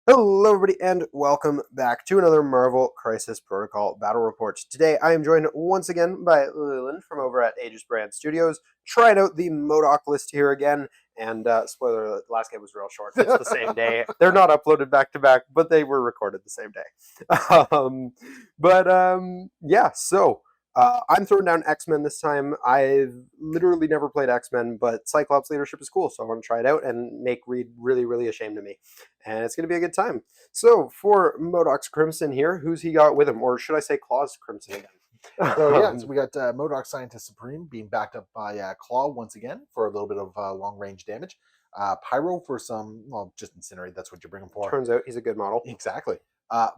Hello, everybody, and welcome back to another Marvel Crisis Protocol Battle Report. Today, I am joined once again by Leland from over at Aegis Brand Studios. Tried out the MODOK list here again, and spoiler alert, the last game was real short. It's the same day. They're not uploaded back to back, but they were recorded the same day. Yeah, so I'm throwing down X-Men this time. I've literally never played X-Men, but Cyclops leadership is cool, so I want to try it out and make Reed really, really ashamed of me. And it's going to be a good time. So for MODOK's Crimson here, who's he got with him? Or should I say Klaw's Crimson again? So we got MODOK Scientist Supreme being backed up by Klaw once again for a little bit of long-range damage. Pyro for some, well, just incinerate. That's what you bring him for. Turns out he's a good model. Exactly.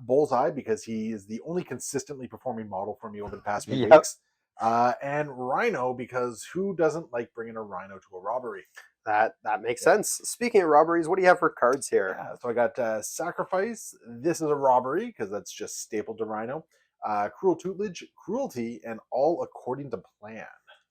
Bullseye, because he is the only consistently performing model for me over the past few weeks. And Rhino, because who doesn't like bringing a Rhino to a robbery? That makes sense. Speaking of robberies, what do you have for cards here? So I got Sacrifice. This is a robbery, because that's just stapled to Rhino. Cruel Tutelage, Cruelty, and All According to Plan.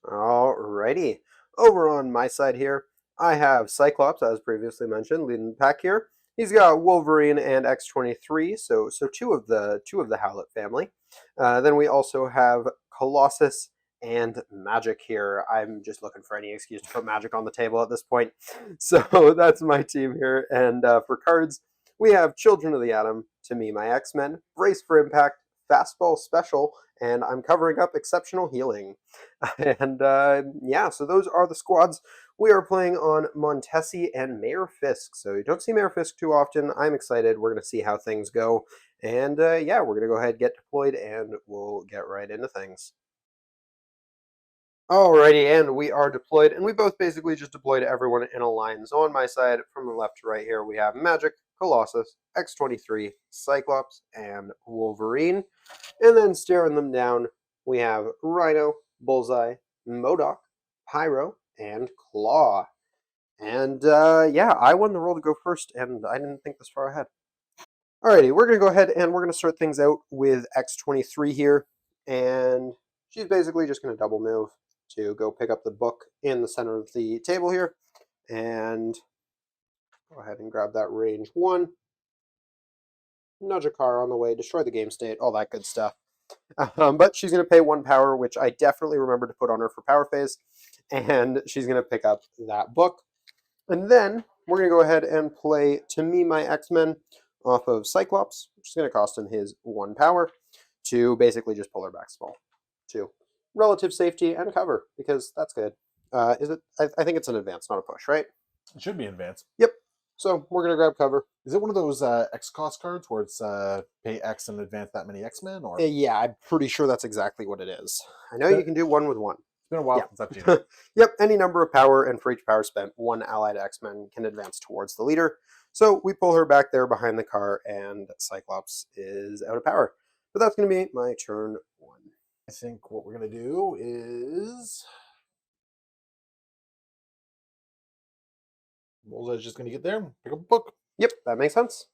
Alrighty. Over on my side here, I have Cyclops, as previously mentioned, leading the pack here. He's got Wolverine and X-23, so two of the Howlett family. Then we also have Colossus and Magik here. I'm just looking for any excuse to put Magik on the table at this point. So that's my team here. And for cards, we have Children of the Atom, to me, my X-Men, Brace for Impact, Fastball Special, and I'm covering up Exceptional Healing. And yeah, so those are the squads. We are playing on Montesi and Mayor Fisk. So you don't see Mayor Fisk too often. I'm excited. We're going to see how things go. And yeah, we're going to go ahead and get deployed, and we'll get right into things. Alrighty, and we are deployed, and we both basically just deployed everyone in a line. So on my side, from the left to right here, we have Magik, Colossus, X-23, Cyclops, and Wolverine. And then staring them down, we have Rhino, Bullseye, MODOK, Pyro, and Klaw. And yeah, I won the roll to go first, and I didn't think this far ahead. Alrighty, we're going to go ahead and we're going to start things out with X-23 here. And she's basically just going to double move to go pick up the book in the center of the table here. And go ahead and grab that range 1. Nudge a car on the way, destroy the game state, all that good stuff. But she's going to pay 1 power, which I definitely remember to put on her for power phase. And she's going to pick up that book. And then we're going to go ahead and play To Me, My X-Men off of Cyclops, which is going to cost him his 1 power to basically just pull her back small to relative safety and cover, because that's good. Is it? I think it's an advance, not a push, right? It should be an advance. Yep. So we're going to grab cover. Is it one of those X cost cards where it's pay X and advance that many X-Men? Or yeah, I'm pretty sure that's exactly what it is. I know you can do 1 with 1. It's been a while since I've seen it. Yep, any number of power, and for each power spent, 1 allied X-Men can advance towards the leader. So we pull her back there behind the car, and Cyclops is out of power. But that's going to be my turn 1. I think what we're going to do is Bullseye's just going to get there, pick up a book. Yep, that makes sense.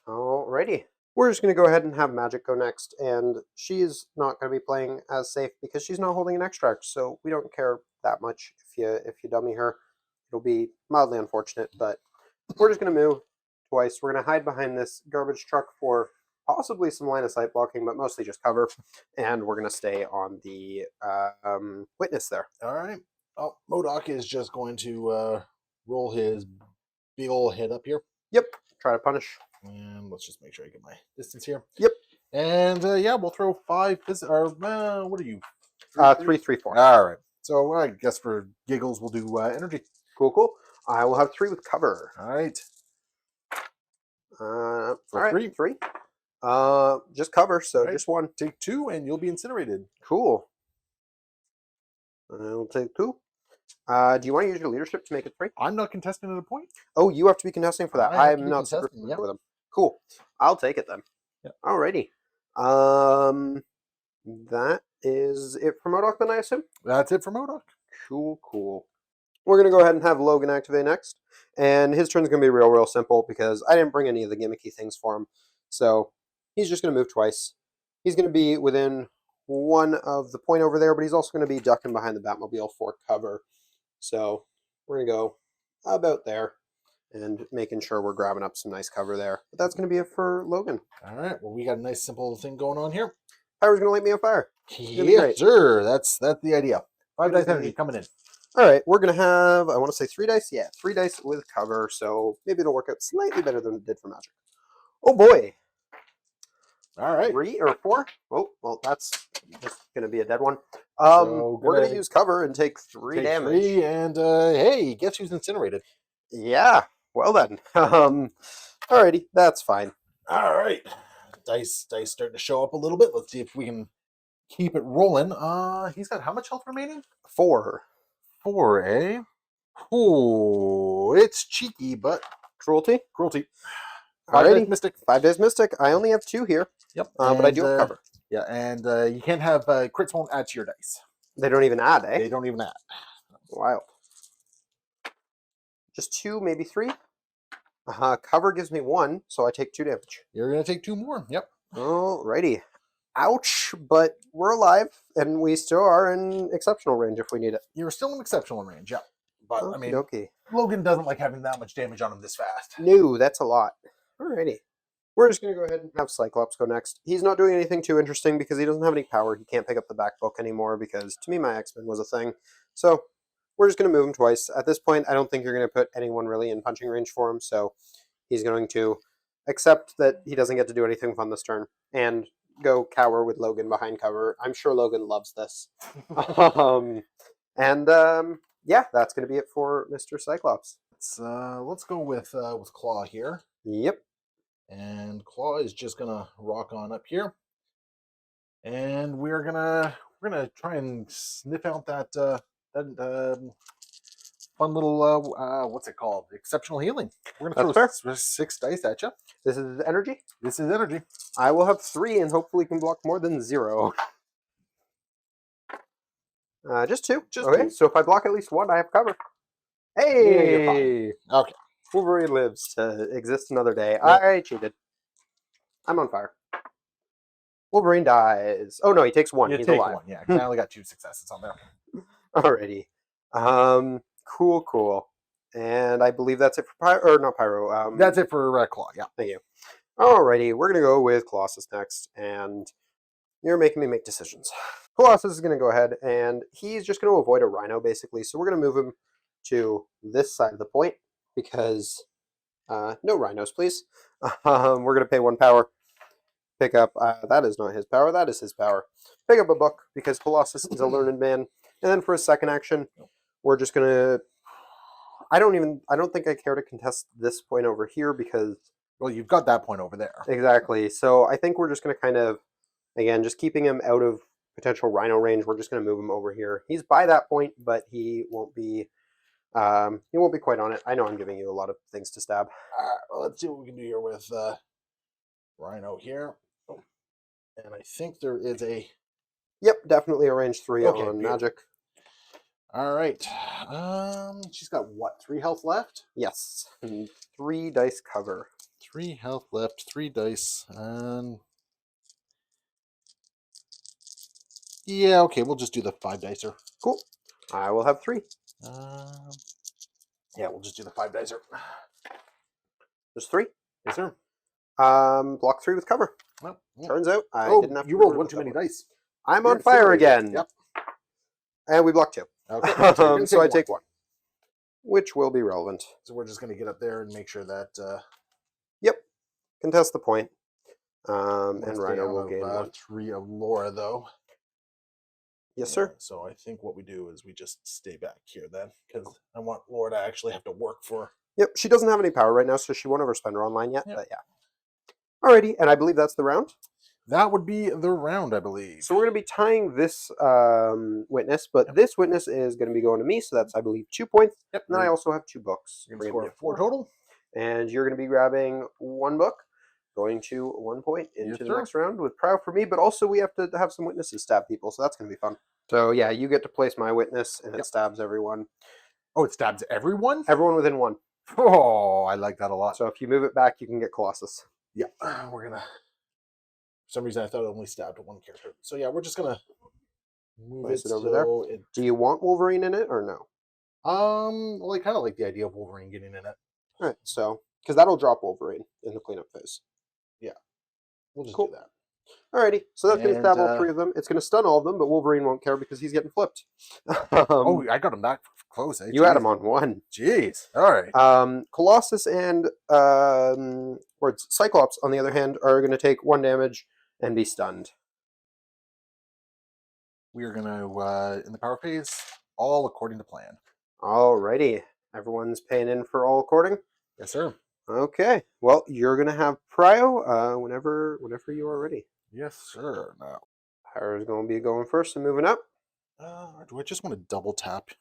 Alrighty. We're just going to go ahead and have Magik go next, and she's not going to be playing as safe because she's not holding an extract, so we don't care that much if you dummy her. It'll be mildly unfortunate, but we're just going to move twice. We're going to hide behind this garbage truck for possibly some line of sight blocking, but mostly just cover, and we're going to stay on the witness there. All right. Oh, MODOK is just going to roll his big old head up here. Yep. Try to punish. And let's just make sure I get my distance here. Yep. And yeah, we'll throw 5. Or what are you? 3, 3, 4. All right. So I guess for giggles, we'll do energy. Cool. I will have 3 with cover. All right. All right, 3. Just cover, so just 1. Take 2, and you'll be incinerated. Cool. I'll take 2. Do you want to use your leadership to make it 3? I'm not contesting at a point. Oh, you have to be contesting for that. I'm not super familiar with them. Cool. I'll take it then. Yeah. Alrighty. That is it for MODOK then, I assume? That's it for MODOK. Cool. We're going to go ahead and have Logan activate next. And his turn's going to be real simple because I didn't bring any of the gimmicky things for him. So he's just going to move twice. He's going to be within 1 of the point over there, but he's also going to be ducking behind the Batmobile for cover. So we're going to go about there. and making sure we're grabbing up some nice cover there. But that's going to be it for Logan. All right. Well, we got a nice simple thing going on here. Pyro's going to light me on fire. Yes, sir. That's the idea. 5 dice energy coming in. All right, we're going to have, I want to say 3 dice. Yeah, 3 dice with cover, so maybe it'll work out slightly better than it did for Magik. Oh, boy. All right. 3 or 4? Oh, well, that's just going to be a dead one. So we're going to use cover and take 3 damage. 3, and hey, guess who's incinerated? Yeah, well then. Alrighty, that's fine. All right. Dice starting to show up a little bit. Let's see if we can keep it rolling. He's got how much health remaining? 4. 4, eh? Ooh, it's cheeky, but Cruelty. 5 dice mystic. 5 days mystic. I only have 2 here. Yep. But I do have cover. Yeah, and you can't have crits won't add to your dice. They don't even add, eh? They don't even add. Wild. Just 2, maybe 3. Cover gives me 1, so I take 2 damage. You're gonna take 2 more. Yep. Alrighty. Ouch, but we're alive, and we still are in exceptional range if we need it. You're still in exceptional range, yeah. But I mean, okay. Logan doesn't like having that much damage on him this fast. No, that's a lot. Alrighty. We're just going to go ahead and have Cyclops go next. He's not doing anything too interesting because he doesn't have any power. He can't pick up the back book anymore because, to me, my X-Men was a thing. So, we're just going to move him twice. At this point, I don't think you're going to put anyone really in punching range for him, so he's going to accept that he doesn't get to do anything fun this turn and go cower with Logan behind cover. I'm sure Logan loves this. Yeah, that's going to be it for Mr. Cyclops. Let's go with Klaw here. Yep. And Klaw is just gonna rock on up here, and we're gonna try and sniff out that fun little what's it called? Exceptional healing. We're gonna throw 6 dice at you. This is energy. This is energy. I will have 3 and hopefully can block more than 0. Just 2. Okay, 2. So if I block at least 1, I have cover. Hey! Yeah, okay. Wolverine lives to exist another day. Yep. I cheated. I'm on fire. Wolverine dies. Oh no, he takes 1. He's alive. 1. Yeah, I only got 2 successes on there. Alrighty. Cool. And I believe that's it for Pyro, or not Pyro. That's it for Klaw. Yeah. Thank you. Alrighty, we're gonna go with Colossus next, and you're making me make decisions. Colossus is gonna go ahead, and he's just gonna avoid a Rhino basically. So we're gonna move him to this side of the point. Because no rhinos, please. We're going to pay 1 power. Pick up, that is not his power, that is his power. Pick up a book, because Colossus is a learned man. And then for his second action, we're just going to... I don't think I care to contest this point over here, because... Well, you've got that point over there. Exactly. So I think we're just going to kind of, again, just keeping him out of potential rhino range, we're just going to move him over here. He's by that point, but he won't be quite on it. I know I'm giving you a lot of things to stab. Well, let's see what we can do here with Rhino here. Oh. And I think there is a... Yep, definitely a range 3 on Magik. All right. She's got, what, 3 health left? Yes. And 3 dice cover. 3 health left, 3 dice. And... yeah, okay, we'll just do the 5 dicer. Cool. I will have 3. Yeah, we'll just do the 5 dicer. There's 3. Yes, sir. Block 3 with cover. Well, yeah. Turns out I didn't have to. You rolled 1 too many dice. I'm on fire again. Yep. And we block 2. Okay. So I take 1, which will be relevant. So we're just going to get up there and make sure that. Yep. Contest the point. And Rhino will gain 1. 3 of Laura, though. Yes, sir. So I think what we do is we just stay back here then, because I want Laura to actually have to work for... Yep, she doesn't have any power right now, so she won't overspend her online yet, but yeah. Alrighty, and I believe that's the round? That would be the round, I believe. So we're going to be tying this witness, but this witness is going to be going to me, so that's, I believe, 2 points. Yep. And then I also have 2 books. You're going to score 4 total. And you're going to be grabbing 1 book, going to 1 point into the next round with Proud for me, but also we have to have some witnesses stab people, so that's going to be fun. So yeah, you get to place my witness, and it stabs everyone. Oh, it stabs everyone? Everyone within 1. Oh, I like that a lot. So if you move it back, you can get Colossus. Yeah, we're going to... For some reason, I thought it only stabbed 1 character. So yeah, we're just going to move it over there. Do you want Wolverine in it, or no? Well, I kind of like the idea of Wolverine getting in it. All right, so because that'll drop Wolverine in the cleanup phase. We'll just Cool. do that. Alrighty, so that's going to And, stab all three of them. It's going to stun all of them, but Wolverine won't care because he's getting flipped. Oh, I got him that close. Eh? You had him on one. Jeez. All right. Colossus and or it's Cyclops, on the other hand, are going to take 1 damage and be stunned. We are going to, in the power phase, all according to plan. Alrighty, everyone's paying in for all according. Yes, sir. Okay, well, you're going to have Pyro whenever you are ready. Yes, sir. Now, Pyro's going to be going first and moving up. do I just want to double tap? I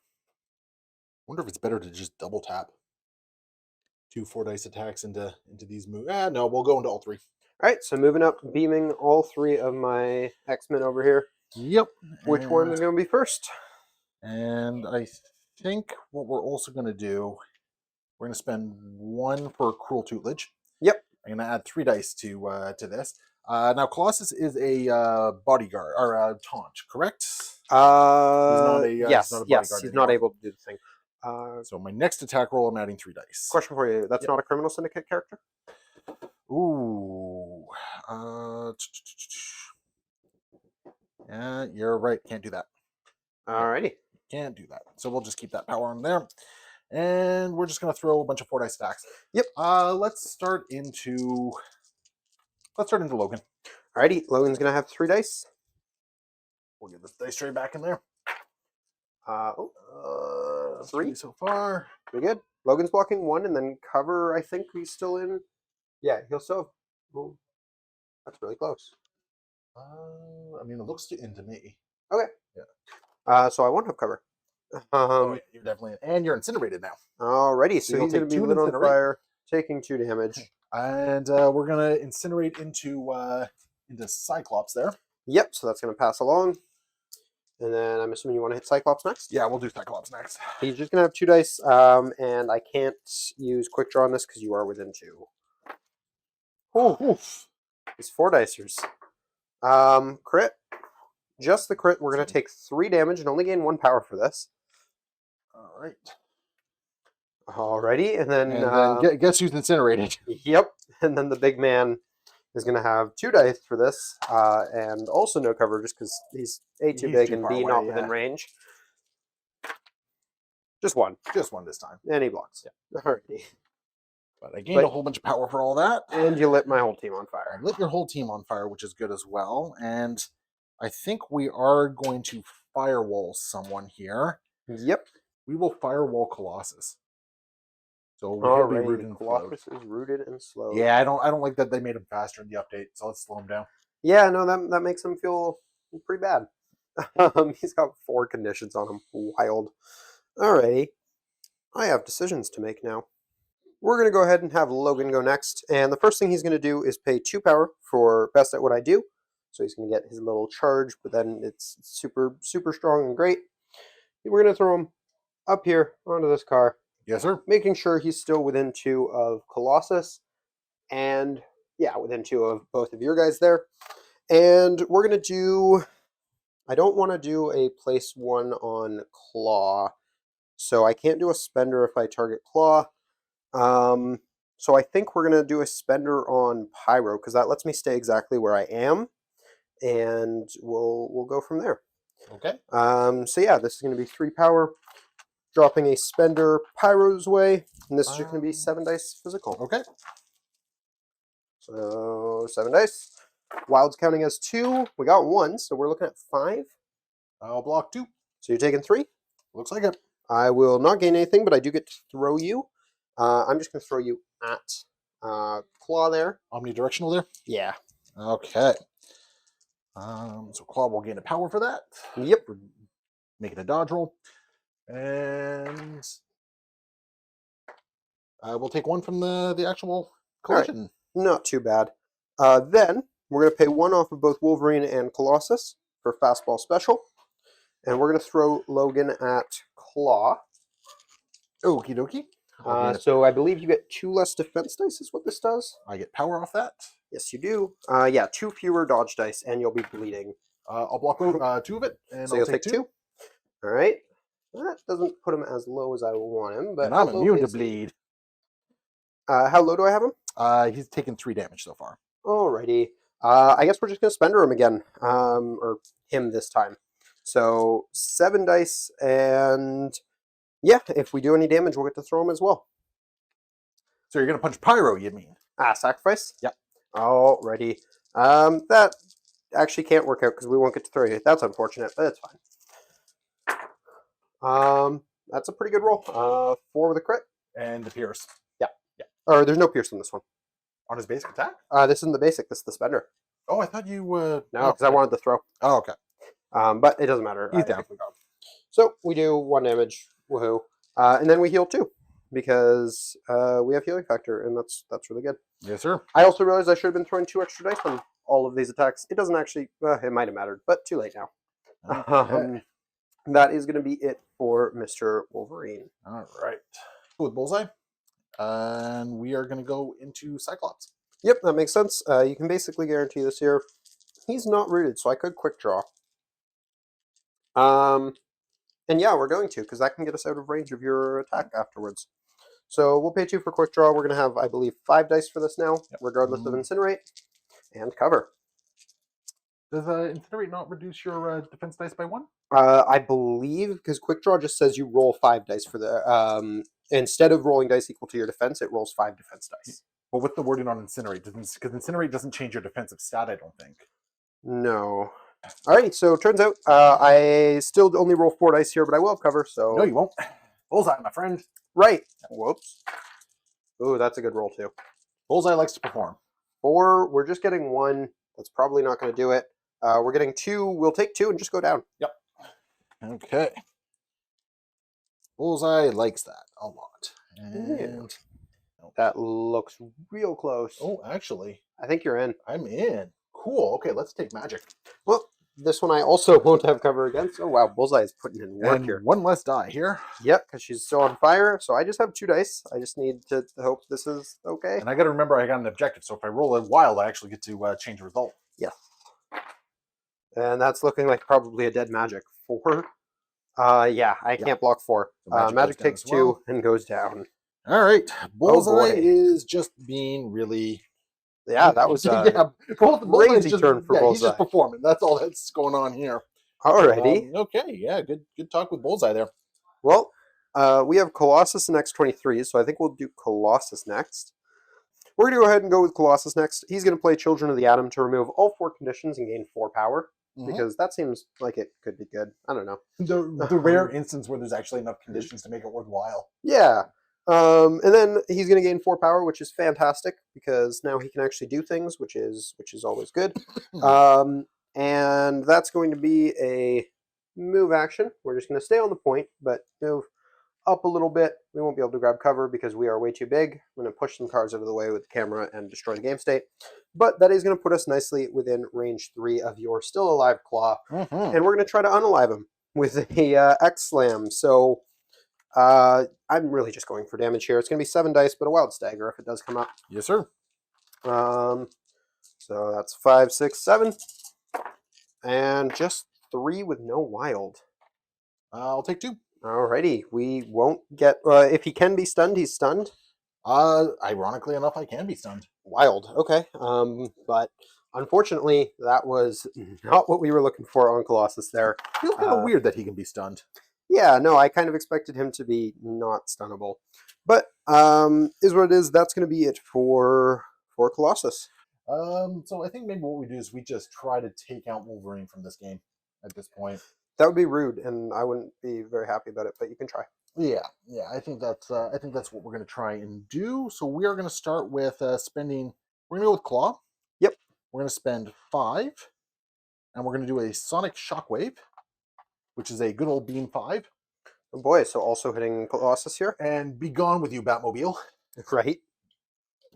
wonder if it's better to just double tap 2 4-dice attacks into these moves. No, we'll go into all 3. All right, so moving up, beaming all 3 of my X-Men over here. Yep. Which one is going to be first? And I think what we're also going to do, we're going to spend 1 for cruel tutelage. Yep. I'm going to add 3 dice to this. Now Colossus is a bodyguard or a taunt, correct? Yes, he's not able to do the thing. So my next attack roll, I'm adding 3 dice. Question for you: that's not a Criminal Syndicate character? Ooh. Yeah, you're right. Can't do that. Alrighty. Can't do that. So we'll just keep that power on there. And we're just going to throw a bunch of 4-dice attacks. Yep. Let's start into Logan. Alrighty, Logan's going to have 3 dice. We'll get this dice tray back in there. 3 so far. Pretty good. Logan's blocking 1, and then cover, I think he's still in. Yeah, he'll still have. Oh, that's really close. I mean, it looks into me. Okay. Yeah. So I won't have cover. Yeah, you're definitely, and you're incinerated now. Alrighty, so he's going to be lit on fire, taking 2 damage. And we're going to incinerate into Cyclops there. Yep, so that's going to pass along. And then I'm assuming you want to hit Cyclops next? Yeah, we'll do Cyclops next. He's just going to have 2 dice, and I can't use quick draw on this because you are within 2. Oh, He's 4 dicers. Crit. Just the crit. We're going to take 3 damage and only gain 1 power for this. All right. Alrighty, and then guess who's incinerated? Yep, and then the big man is going to have 2 dice for this, and also no cover just because he's A, too big, and B, not within range. Just 1. Just 1 this time. And he blocks. Yeah. Alrighty. But I gained a whole bunch of power for all that. And you lit my whole team on fire. I lit your whole team on fire, which is good as well. And I think we are going to firewall someone here. Yep. We will firewall Colossus. So he'll be rooted and Colossus is rooted and slow. Yeah, I don't like that they made him faster in the update, so let's slow him down. Yeah, no, that makes him feel pretty bad. He's got 4 conditions on him. Wild. Alrighty. I have decisions to make now. We're going to go ahead and have Logan go next, and the first thing he's going to do is pay 2 power for best at what I do. So he's going to get his little charge, but then it's super, super strong and great. We're going to throw him up here onto this car. Yes, sir. Making sure he's still within 2 of Colossus, and yeah, within 2 of both of your guys there. And we're going to do, I don't want to do a place 1 on Klaw, so I can't do a spender if I target Klaw. So I think we're going to do a spender on Pyro, because that lets me stay exactly where I am, and we'll go from there. Okay. So yeah, this is going to be 3 power, dropping a spender Pyro's way, and this is just going to be 7 dice physical. Okay. So 7 dice. Wild's counting as 2. We got 1, so we're looking at 5. I'll block 2. So you're taking 3? Looks like it. I will not gain anything, but I do get to throw you. I'm just going to throw you at Klaw there. Omnidirectional there? Yeah. Okay. So Klaw will gain a power for that. Yep. We're making a dodge roll. And we'll take 1 from the actual collision. Right. Not too bad. Then we're going to pay 1 off of both Wolverine and Colossus for fastball special. And we're going to throw Logan at Klaw. Okie dokie. So I believe you get 2 less defense dice is what this does. I get power off that. Yes, you do. Yeah, 2 fewer dodge dice, and you'll be bleeding. I'll block 2 of it, and so I'll you'll take 2. All right. That doesn't put him as low as I want him, but and I'm immune to bleed. How low do I have him? He's taken 3 damage so far. Alrighty. I guess we're just going to spender him again. Or him this time. So 7 dice, and yeah, if we do any damage, we'll get to throw him as well. So you're going to punch Pyro, you mean? Sacrifice? Yep. Alrighty. That actually can't work out because we won't get to throw you. That's unfortunate, but it's fine. That's a pretty good roll. 4 with a crit. And the Pierce. Yeah. Or there's no pierce in this one. On his basic attack? This isn't the basic. This is the spender. Oh, I thought you... No, because I wanted the throw. Oh, okay. But it doesn't matter. He's down. So we do 1 damage. Woohoo. And then we heal 2. Because we have healing factor, and that's really good. Yes, sir. I also realized I should have been throwing 2 extra dice on all of these attacks. It doesn't actually... it might have mattered, but too late now. Okay. That is going to be it for Mr. Wolverine. All right. With Bullseye. And we are going to go into Cyclops. Yep, that makes sense. You can basically guarantee this here. He's not rooted, so I could quick draw. And yeah, we're going to, because that can get us out of range of your attack afterwards. So we'll pay 2 for quick draw. We're going to have, I believe, 5 dice for this now, regardless of Incinerate. And cover. Does Incinerate not reduce your defense dice by 1? I believe, because quick draw just says you roll 5 dice for the... instead of rolling dice equal to your defense, it rolls 5 defense dice. Well, what's the wording on Incinerate? Because Incinerate doesn't change your defensive stat, I don't think. No. Alright, so turns out I still only roll 4 dice here, but I will have cover, so... No, you won't. Bullseye, my friend. Right. Whoops. Ooh, that's a good roll, too. Bullseye likes to perform. 4, we're just getting 1. That's probably not going to do it. We're getting 2. We'll take 2 and just go down. Yep. Okay. Bullseye likes that a lot. And that looks real close. Oh, actually, I think you're in. I'm in. Cool. Okay, let's take Magik. Well, this one I also won't have cover against. Oh, wow. Bullseye is putting in work And here. 1 less die here. Yep, because she's still on fire. So I just have 2 dice. I just need to hope this is okay. And I got to remember I got an objective. So if I roll a wild, I actually get to change the result. Yes. And that's looking like probably a dead Magik. 4. Yeah, I can't block 4. So Magik takes 2 well. and goes down. All right. Bullseye boy. is just being really... Yeah, that was yeah, crazy turn for Bullseye. He's just performing. That's all that's going on here. Alrighty. Okay, yeah, good talk with Bullseye there. Well, we have Colossus and X-23, so I think we'll do Colossus next. We're going to go ahead and go with Colossus next. He's going to play Children of the Atom to remove all 4 conditions and gain 4 power. Because that seems like it could be good. I don't know. The rare instance where there's actually enough conditions to make it worthwhile. Yeah. And then he's going to gain 4 power, which is fantastic because now he can actually do things, which is always good. And that's going to be a move action. We're just going to stay on the point, but move up a little bit. We won't be able to grab cover because we are way too big. I'm going to push some cards out of the way with the camera and destroy the game state. But that is going to put us nicely within range 3 of your still alive Klaw. And we're going to try to unalive him with a X-Slam. So I'm really just going for damage here. It's going to be 7 dice, but a wild stagger if it does come up. Yes, sir. So that's 5, 6, 7. And just 3 with no wild. I'll take 2. Alrighty, we won't get... if he can be stunned, he's stunned. Ironically enough, I can be stunned. Wild, okay. But unfortunately, that was not what we were looking for on Colossus there. Feels kind of weird that he can be stunned. Yeah, no, I kind of expected him to be not stunnable. But is what it is. That's going to be it for Colossus. So I think maybe what we do is we just try to take out Wolverine from this game at this point. That would be rude, and I wouldn't be very happy about it, but you can try. Yeah, I think that's what we're going to try and do. So we are going to start with spending. We're going to go with Klaw. Yep. We're going to spend 5, and we're going to do a Sonic Shockwave, which is a good old Beam 5. Oh boy, so also hitting Colossus here. And be gone with you, Batmobile. Right.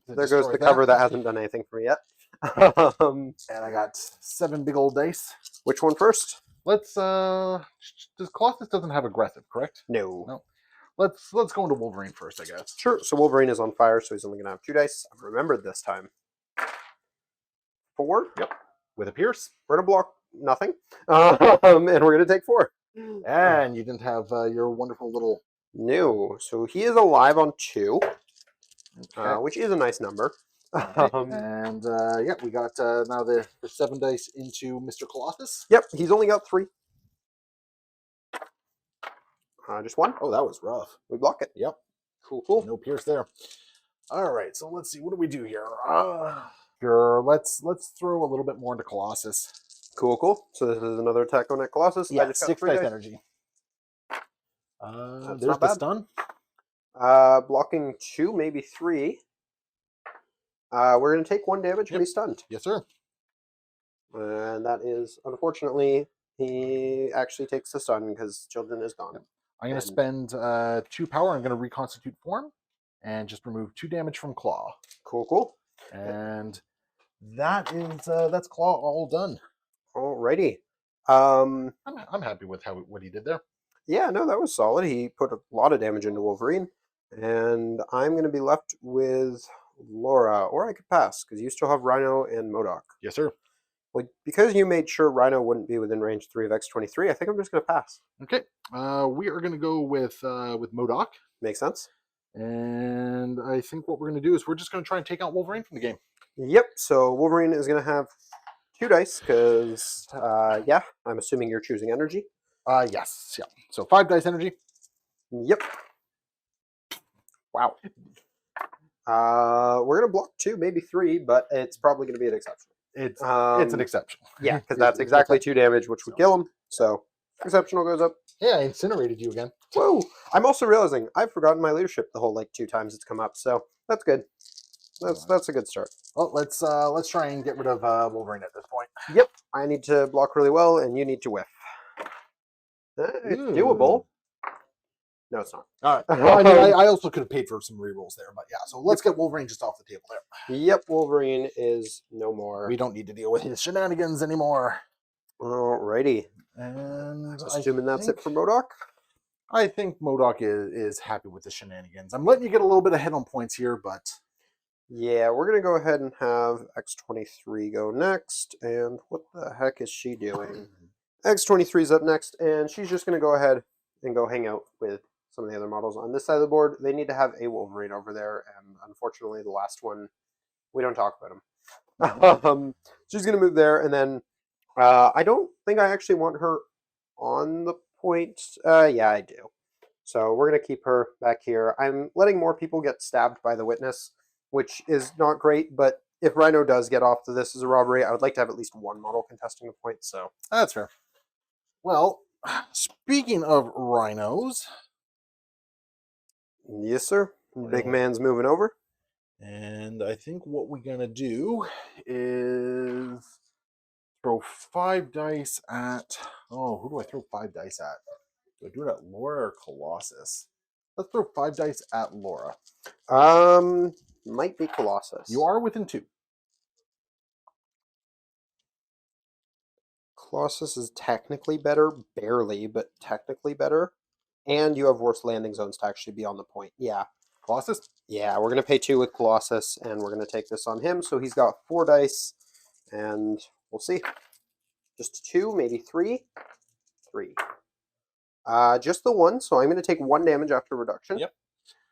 There goes the cover that hasn't done anything for me yet. And I got 7 big old dice. Which one first? Let's Colossus doesn't have aggressive, correct? No. Let's go into Wolverine first, I guess. Sure. So Wolverine is on fire, so he's only gonna have 2 dice. I've remembered this time. 4. Yep. With a Pierce. We're gonna block nothing. And we're gonna take 4. And you didn't have your wonderful little... No. So he is alive on 2. Okay. which is a nice number. Alright, and yeah, we got now the 7 dice into Mr. Colossus. Yep, he's only got 3. Just 1. Oh, that was rough. We block it. Yep. Cool. No pierce there. All right, so let's see. What do we do here? Sure. Let's throw a little bit more into Colossus. Cool. So this is another attack on that Colossus. Yeah, I just got 6 3 dice energy. That's There's not the bad. stun. Blocking 2, maybe 3. We're going to take 1 damage and be stunned. Yes, sir. And that is, unfortunately, he actually takes the stun because Children is gone. I'm going to spend 2 power. I'm going to reconstitute form and just remove 2 damage from Klaw. Cool. And that is that's Klaw all done. Alrighty. I'm happy with what he did there. Yeah, no, that was solid. He put a lot of damage into Wolverine. And I'm going to be left with Laura. Or I could pass, because you still have Rhino and MODOK. Yes, sir. Well, because you made sure Rhino wouldn't be within range 3 of X-23, I think I'm just going to pass. Okay. We are going to go with MODOK. Makes sense. And I think what we're going to do is we're just going to try and take out Wolverine from the game. Yep, so Wolverine is going to have 2 dice, because, yeah, I'm assuming you're choosing energy. Yes. Yeah. So 5 dice energy. Yep. Wow. We're going to block 2, maybe 3, but it's probably going to be an exception. It's an exception. Yeah, because that's exactly 2 damage, which would kill him. So exceptional goes up. Yeah, I incinerated you again. Whoa! I'm also realizing I've forgotten my leadership the whole 2 times it's come up. So that's good. That's a good start. Well, let's try and get rid of Wolverine at this point. Yep. I need to block really well, and you need to whiff. It's doable. No, it's not. All right. Well, I mean, I also could have paid for some rerolls there, but yeah. So let's get Wolverine just off the table there. Yep, Wolverine is no more. We don't need to deal with his shenanigans anymore. Alrighty. And Assuming that's it for MODOK? I think MODOK is happy with the shenanigans. I'm letting you get a little bit ahead on points here, but... Yeah, we're going to go ahead and have X-23 go next. And what the heck is she doing? X-23 is up next, and she's just going to go ahead and go hang out with some of the other models on this side of the board. They need to have a Wolverine over there, and unfortunately the last one, we don't talk about him. She's going to move there, and then I don't think I actually want her on the point. Yeah, I do. So we're going to keep her back here. I'm letting more people get stabbed by the witness, which is not great, but if Rhino does get off to this as a robbery, I would like to have at least 1 model contesting the point, so. That's fair. Well, speaking of rhinos... Yes, sir. Big man's moving over. And I think what we're going to do is throw 5 dice at... Oh, who do I throw 5 dice at? Do I do it at Laura or Colossus? Let's throw 5 dice at Laura. Might be Colossus. You are within 2. Colossus is technically better, barely, but technically better. And you have worse landing zones to actually be on the point. Yeah. Colossus? Yeah, we're going to pay 2 with Colossus, and we're going to take this on him. So he's got 4 dice, and we'll see. Just 2, maybe 3. 3. Just the 1, so I'm going to take 1 damage after reduction. Yep.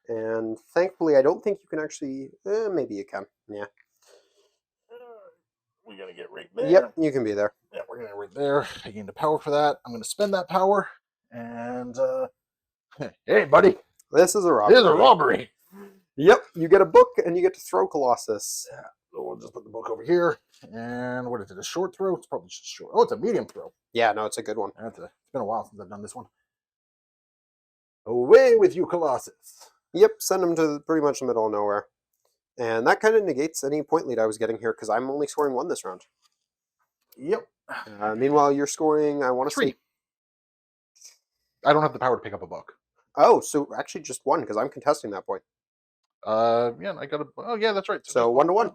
And thankfully, I don't think you can actually... maybe you can. Yeah. We're going to get right there. Yep, you can be there. Yeah, we're going to right there. I gained the power for that. I'm going to spend that power. And, hey, buddy. This is a robbery. It is a robbery. Yep, you get a book, and you get to throw Colossus. Yeah, so we'll just put the book over here. And what is it, a short throw? It's probably just short. Oh, it's a medium throw. Yeah, no, it's a good one. It's been a while since I've done this one. Away with you, Colossus. Yep, send him to pretty much the middle of nowhere. And that kind of negates any point lead I was getting here, because I'm only scoring 1 this round. Yep. Meanwhile, you're scoring, I want to 3. say... I don't have the power to pick up a book. Oh, so actually just 1, because I'm contesting that point. Yeah, I got a... Oh, yeah, that's right. So 1 to 1.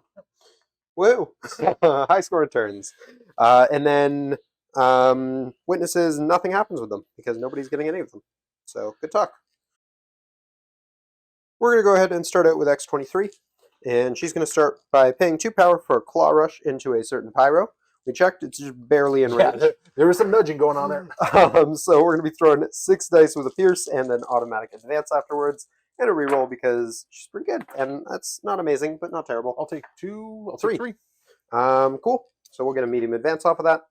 Woo! High score turns. And then witnesses, nothing happens with them, because nobody's getting any of them. So, good talk. We're going to go ahead and start out with X-23. And she's going to start by paying 2 power for a Claw Rush into a certain Pyro. We checked, it's just barely in range. Yeah, there was some nudging going on there. So we're going to be throwing 6 dice with a Pierce and an automatic advance afterwards. and a reroll because she's pretty good. And that's not amazing, but not terrible. I'll take 2. I'll Three. take 3. Cool. So we'll get a medium advance off of that.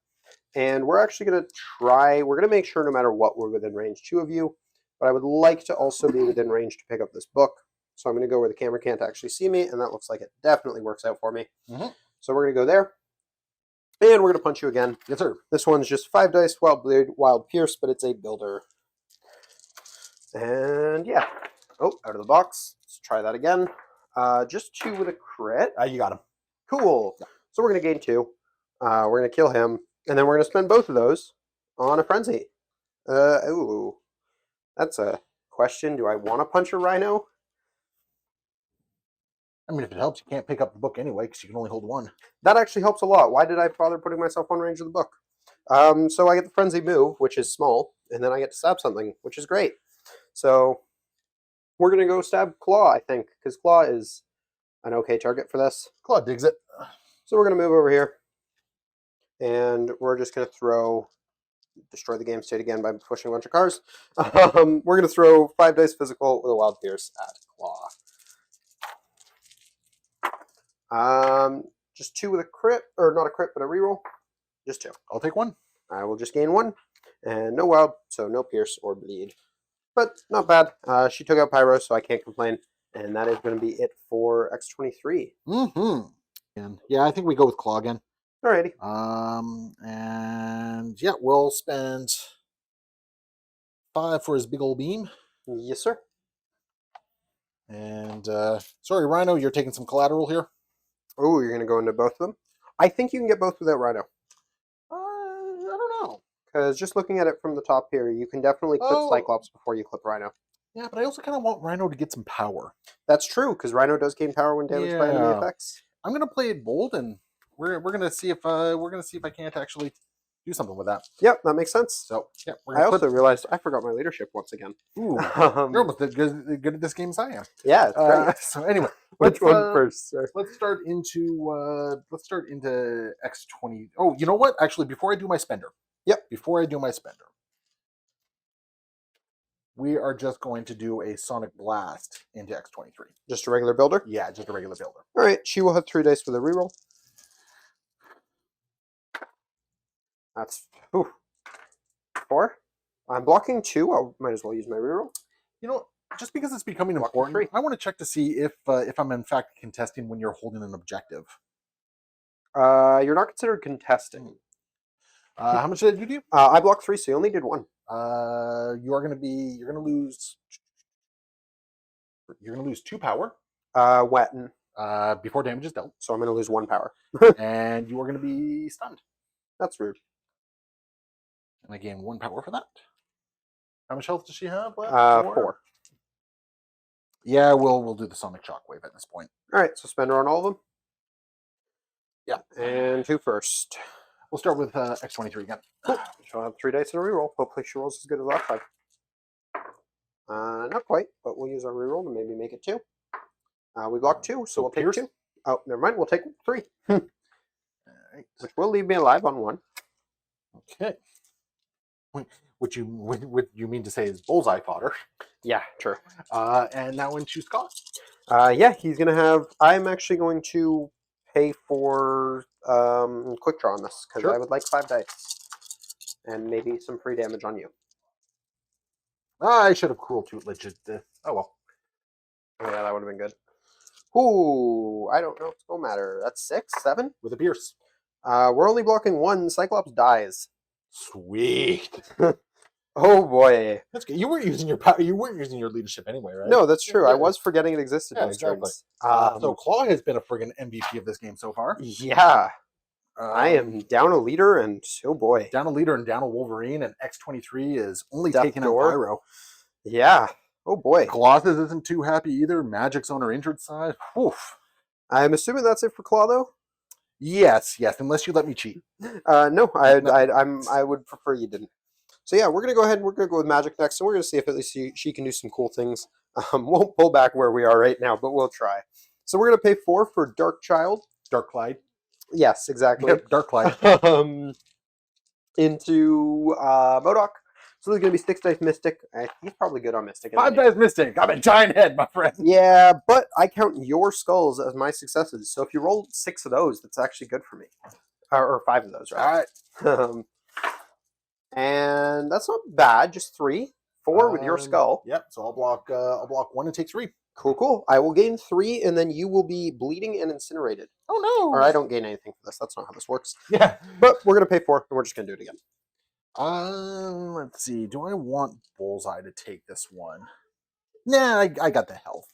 And we're actually going to we're going to make sure no matter what, we're within range 2 of you. But I would like to also be within range to pick up this book. So I'm going to go where the camera can't actually see me, and that looks like it definitely works out for me. So we're going to go there. And we're going to punch you again. Yes, sir. This one's just 5 dice, Wild Blade, Wild Pierce, but it's a builder. And yeah. Oh, out of the box. Let's try that again. Just 2 with a crit. You got him. Cool. Yeah. So we're going to gain 2. We're going to kill him. And then we're going to spend both of those on a frenzy. Ooh. That's a question. Do I want to punch a Rhino? I mean, if it helps, you can't pick up the book anyway because you can only hold 1. That actually helps a lot. Why did I bother putting myself on range of the book? So I get the frenzy move, which is small, and then I get to stab something, which is great. So we're going to go stab Klaw, I think, because Klaw is an okay target for this. Claw digs it. So we're going to move over here, and we're just going to destroy the game state again by pushing a bunch of cars. We're going to throw 5 dice physical with a Wild Pierce at Klaw. Just 2 with a crit, or not a crit, but a reroll. Just 2. I'll take 1. I will just gain 1, and no wild, so no pierce or bleed. But not bad. She took out Pyro, so I can't complain. And that is going to be it for X23. And yeah, I think we go with Claw again. Alrighty. And yeah, we'll spend 5 for his big old beam. Yes, sir. And sorry, Rhino, you're taking some collateral here. Oh, you're going to go into both of them? I think you can get both without Rhino. I don't know. Because just looking at it from the top here, you can definitely clip Cyclops before you clip Rhino. Yeah, but I also kind of want Rhino to get some power. That's true, because Rhino does gain power when damaged by enemy effects. I'm gonna play it bold, and we're gonna see if I can't actually do something with that. Yep, that makes sense. So yeah, I also realized I forgot my leadership once again. Ooh, you're almost as good at this game as I am. Yeah. It's great. So anyway, which one first, sir? Let's start into X20. Oh, you know what? Actually, before I do my spender. Yep. Before I do my spender, we are just going to do a Sonic Blast into X23. Just a regular builder? Yeah, just a regular builder. All right, she will have 3 dice with a reroll. That's 4. I'm blocking 2. I might as well use my reroll. You know, just because it's becoming important, 3. I want to check to see if I'm in fact contesting when you're holding an objective. You're not considered contesting. How much did you do? I blocked 3, so you only did 1. You're gonna lose 2 power. Wetting. Before damage is dealt. So I'm gonna lose 1 power. And you are gonna be stunned. That's rude. And I gain 1 power for that. How much health does she have left? 4. Yeah, we'll do the Sonic Shockwave at this point. Alright, so spend her on all of them? Yeah. And 2 first. We'll start with X23 again. Cool. She'll have 3 dice in a reroll. Hopefully she rolls as good as last time. Not quite, but we'll use our reroll to maybe make it 2. We blocked 2, so we'll take 2. Oh, never mind. We'll take 3. All right. Which will leave me alive on 1. Okay. What you mean to say is Bullseye fodder. Yeah, true. And that one choose cost. Yeah, he's going to have... I'm actually going to pay for quick draw on this, because I would like 5 dice. And maybe some free damage on you. I should have cruel to legit this. Oh well. Oh, yeah, that would have been good. Ooh, I don't know if it's going to matter. That's 6, 7? With a pierce. We're only blocking 1. Cyclops dies. Sweet. Oh boy. That's good. You weren't using your power. You weren't using your leadership anyway, right? No, that's true. I was forgetting it existed. Yeah, exactly. So Klaw has been a friggin' MVP of this game so far. Yeah. I am down a leader, and oh boy. Down a leader and down a Wolverine, and X23 is only taking out Pyro. Yeah. Oh boy. Colossus isn't too happy either. Magik's on her injured side. Oof. I'm assuming that's it for Klaw, though? Yes, unless you let me cheat. No, I would prefer you didn't. So yeah, we're gonna go ahead and we're gonna go with Magik next, and we're gonna see if at least she can do some cool things. Won't pull back where we are right now, but we'll try. So we're gonna pay 4 for Dark Child. Dark Clyde. Yes, exactly. Yep, Dark Clyde. Into MODOK So there's going to be 6 dice Mystic. He's probably good on Mystic. 5 dice Mystic. I'm a giant head, my friend. Yeah, but I count your skulls as my successes. So if you roll 6 of those, that's actually good for me. Or 5 of those, right? All right. And that's not bad. Just 3. 4 with your skull. Yep. So I'll block 1 and take 3. Cool, cool. I will gain 3, and then you will be bleeding and incinerated. Oh no! Or I don't gain anything for this. That's not how this works. Yeah. But we're gonna pay 4, and we're just gonna do it again. Let's see. Do I want Bullseye to take this one? Nah, I got the health.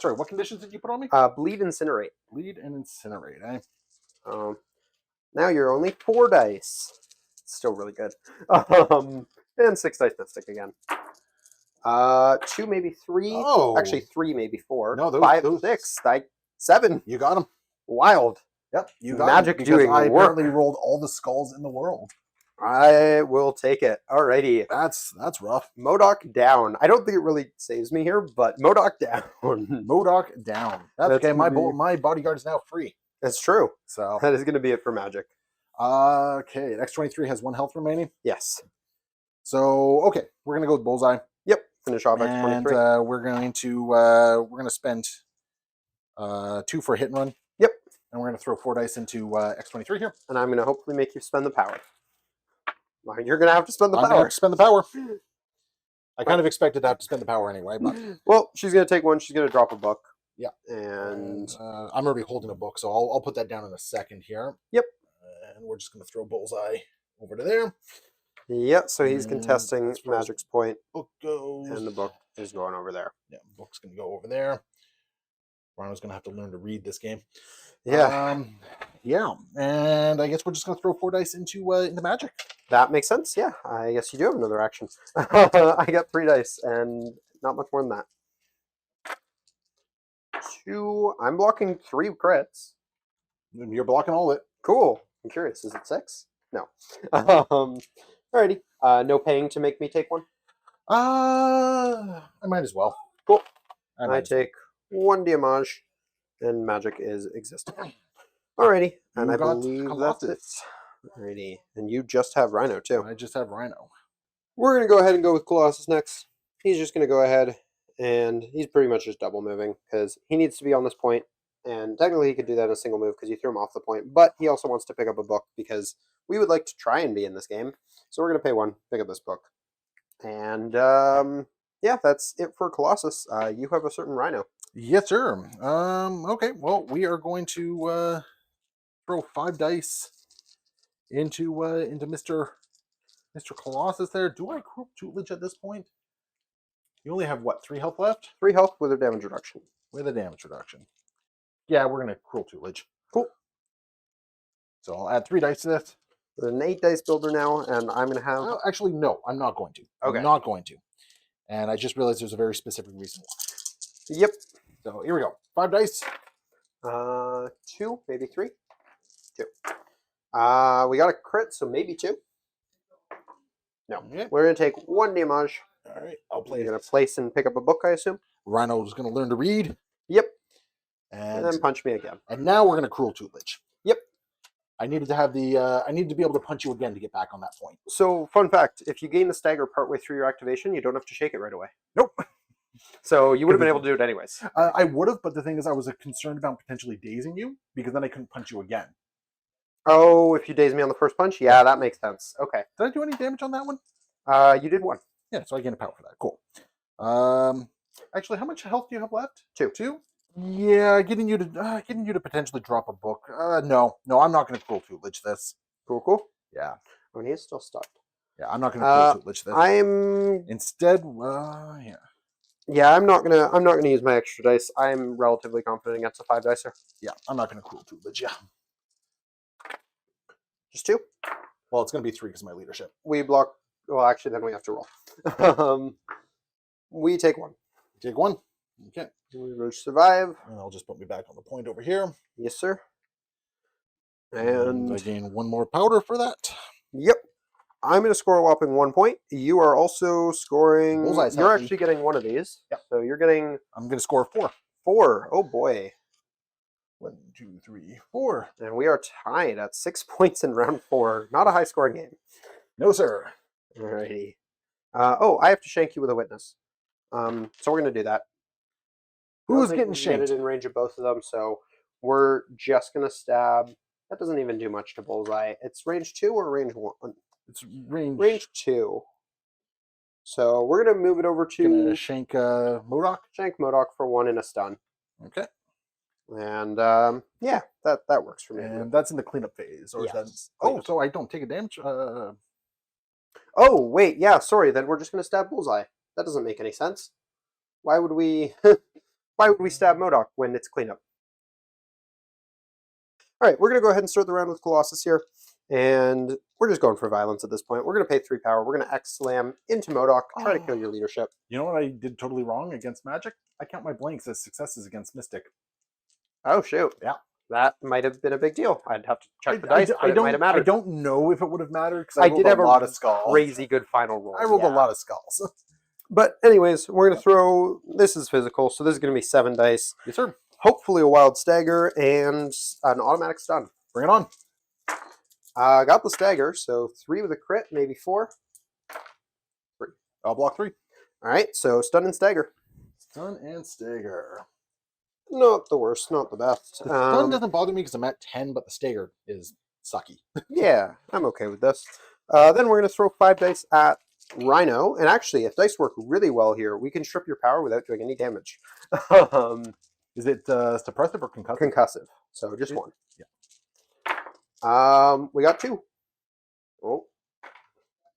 Sorry, what conditions did you put on me? Bleed, incinerate. Bleed and incinerate. Now you're only 4 dice. Still really good. And 6 dice Mystic again. 2, maybe 3. Oh, Actually 3, maybe 4. No, 5, 6, 7. You got them. Wild. Yep, you got Magik them doing I work. apparently rolled all the skulls in the world. I will take it. Alrighty. That's rough. MODOK down. I don't think it really saves me here, but MODOK down. MODOK down. That's okay. My bodyguard is now free. That's true. So that is going to be it for Magik. Okay, X-23 has 1 health remaining. Yes. So okay, we're gonna go with Bullseye. Yep. Finish off X-23. And we're going to spend 2 for a hit and run. Yep. And we're gonna throw 4 dice into X-23 here. And I'm gonna hopefully make you spend the power. Well, you're gonna have to spend the I'm power. gonna spend the power. I kind of expected to have to spend the power anyway, but well, she's gonna take 1. She's gonna drop a book. Yeah. And I'm already holding a book, so I'll put that down in a second here. Yep. And we're just gonna throw Bullseye over to there. Yep. So he's contesting Magik's point. Book goes, and the book is going over there. Yeah, book's gonna go over there. Rhino's gonna have to learn to read this game. Yeah. Yeah, and I guess we're just gonna throw 4 dice into Magik. That makes sense. Yeah, I guess you do have another action. I got 3 dice and not much more than that. 2. I'm blocking 3 crits. You're blocking all of it. Cool. I'm curious. Is it 6? No. Alrighty. No paying to make me take 1. I might as well. Cool. I take 1 damage, and Magik is existing. Alrighty. And I believe that's it. Alrighty. And you just have Rhino, too. I just have Rhino. We're going to go ahead and go with Colossus next. He's just going to go ahead, and he's pretty much just double moving, because he needs to be on this point. And technically he could do that in a single move, because you threw him off the point. But he also wants to pick up a book, because we would like to try and be in this game. So we're going to pay 1, pick up this book. And, yeah, that's it for Colossus. You have a certain Rhino. Yes, sir. Okay, well, we are going to throw 5 dice into Mr. Colossus there. Do I group tutelage at this point? You only have what, 3 health left? 3 health with a damage reduction. With a damage reduction. Yeah, we're gonna cruel tutelage. Cool. So I'll add 3 dice to this. There's an 8 dice builder now, and I'm gonna have. Oh, actually, no, I'm not going to. Okay. I'm not going to. And I just realized there's a very specific reason why. Yep. So here we go. 5 dice. 2, maybe 3. 2. We got a crit, so maybe 2. No. Yeah. We're gonna take 1 damage. All right, I'll play. You're gonna place and pick up a book, I assume. Rhino's gonna learn to read. Yep. And then punch me again. And now we're gonna cruel tutelage. Yep. I needed to have the. I needed to be able to punch you again to get back on that point. So, fun fact: if you gain the stagger partway through your activation, you don't have to shake it right away. Nope. So you would have been able to do it anyways. I would have, but the thing is, I was concerned about potentially dazing you because then I couldn't punch you again. Oh, if you daze me on the first punch, yeah, that makes sense. Okay. Did I do any damage on that one? You did 1. Yeah, so I gained a power for that. Cool. Actually, how much health do you have left? 2. 2? Yeah, getting you to potentially drop a book. No, I'm not going to cruel tutelage this. Cool. Yeah. Oh, he is still stuck. Yeah, I'm not going to cruel tutelage this. I'm instead. Yeah. Yeah, I'm not gonna use my extra dice. I'm relatively confident against a 5 dicer. Yeah, I'm not going to cruel tutelage. Yeah. Just 2. Well, it's going to be 3 because of my leadership. We block. Well, actually, then we have to roll. We take 1. Take 1. Okay. We will survive. And I'll just put me back on the point over here. Yes, sir. And I gain 1 more powder for that. Yep. I'm going to score a whopping 1 point. You are also scoring. Bullseye's you're healthy. actually getting 1 of these. Yep. So you're getting. I'm going to score 4. 4. Oh boy. 1, 2, 3, 4. And we are tied at 6 points in round 4. Not a high scoring game. No, sir. Alrighty. Oh, I have to shank you with a witness. So we're going to do that. I don't Who's think getting we can get shanked? it in range of both of them, so we're just going to stab. That doesn't even do much to Bullseye. It's range 2 or range 1? It's range. Range 2. So we're going to move it over Gonna to shank MODOK. shank MODOK for 1 and a stun. Okay. And yeah, that works for me. And that's in the cleanup phase. Or is that... Yes, Oh, cleanup. so I don't take a damage? Oh, wait, yeah, sorry, then we're just going to stab Bullseye. That doesn't make any sense. Why would we why would we stab MODOK when it's cleanup? Alright, we're going to go ahead and start the round with Colossus here. And we're just going for violence at this point. We're going to pay 3 power. We're going to X-Slam into MODOK, try to kill your leadership. You know what I did totally wrong against Magik? I count my blanks as successes against Mystic. Oh, shoot. Yeah. That might have been a big deal. I'd have to check the dice, but it might have I mattered. don't know if it would have mattered because I rolled did have a lot of skulls. crazy good final roll. I rolled yeah. a lot of skulls. But anyways, we're going to throw... This is physical, so this is going to be 7 dice. Yes, sir. Hopefully a wild stagger and an automatic stun. Bring it on. Got the stagger, so 3 with a crit, maybe 4. 3. I'll block 3. All right, so stun and stagger. Stun and stagger. Not the worst, not the best. The stun doesn't bother me because I'm at 10, but the stagger is sucky. Yeah, I'm okay with this. Then we're going to throw 5 dice at Rhino. And actually, if dice work really well here, we can strip your power without doing any damage. Is it suppressive or concussive? Concussive. So just 1. Yeah. We got 2. Oh.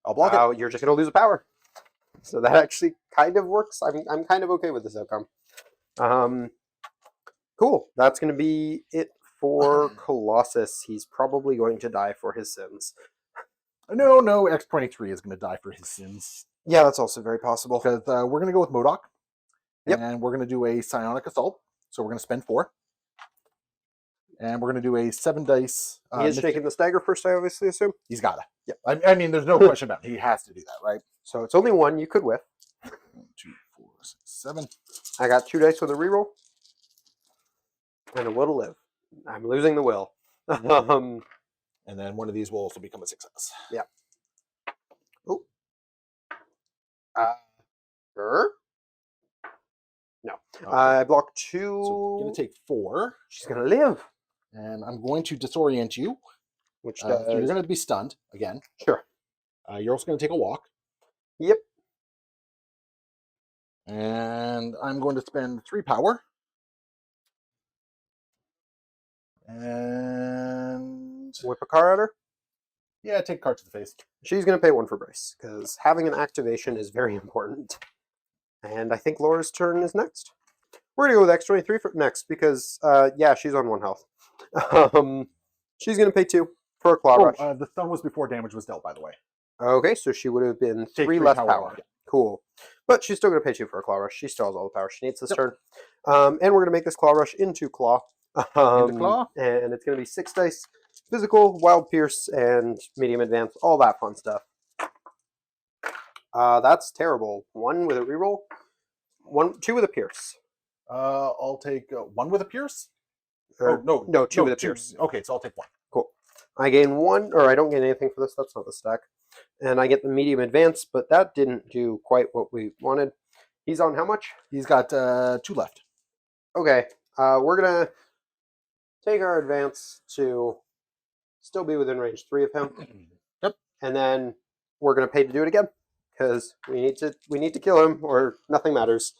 I'll block it. You're just going to lose a power. So that actually kind of works. I'm kind of okay with this outcome. Cool. That's going to be it for Colossus. He's probably going to die for his sins. No, X23 is going to die for his sins. Yeah, that's also very possible. Because we're going to go with MODOK. Yep. And we're going to do a psionic assault. So we're going to spend 4. And we're going to do a 7 dice. He is shaking the stagger first, I obviously assume. He's got to. Yep. I mean, there's no question about it. He has to do that, right? So it's only 1 you could whiff. 1, 2, 4, 6, 7. I got 2 dice with a reroll. And a will to live. I'm losing the will. And then one of these will also become a success. Yeah. Oh. Her? No. Okay. I blocked 2. So I'm going to take 4. She's going to live. And I'm going to disorient you. Which So does... you're going to be stunned again. Sure. You're also going to take a walk. Yep. And I'm going to spend 3 power. And Whip a car at her. yeah, take a card to the face. She's going to pay 1 for Brace, because having an activation is very important. And I think Laura's turn is next. We're going to go with X23 for next, because, yeah, she's on 1 health. She's going to pay 2 for a Claw Rush. The stun was before damage was dealt, by the way. Okay, so she would have been Take 3 3 less power power. off, yeah. Cool. But she's still going to pay 2 for a Claw Rush. She still has all the power she needs this turn. And we're going to make this Claw Rush into Claw. Into Claw? And it's going to be 6 dice. Physical, Wild Pierce, and Medium Advance. All that fun stuff. That's terrible. 1 with a reroll. 2 with a Pierce. I'll take 1 with a Pierce. No, 2 with a Pierce. Okay, so I'll take 1. Cool. I gain 1, or I don't gain anything for this. That's not the stack. And I get the Medium Advance, but that didn't do quite what we wanted. He's on how much? He's got 2 left. Okay. We're going to take our advance to still be within range 3 of him. Yep. And then we're going to pay to do it again, because we need to kill him, or nothing matters.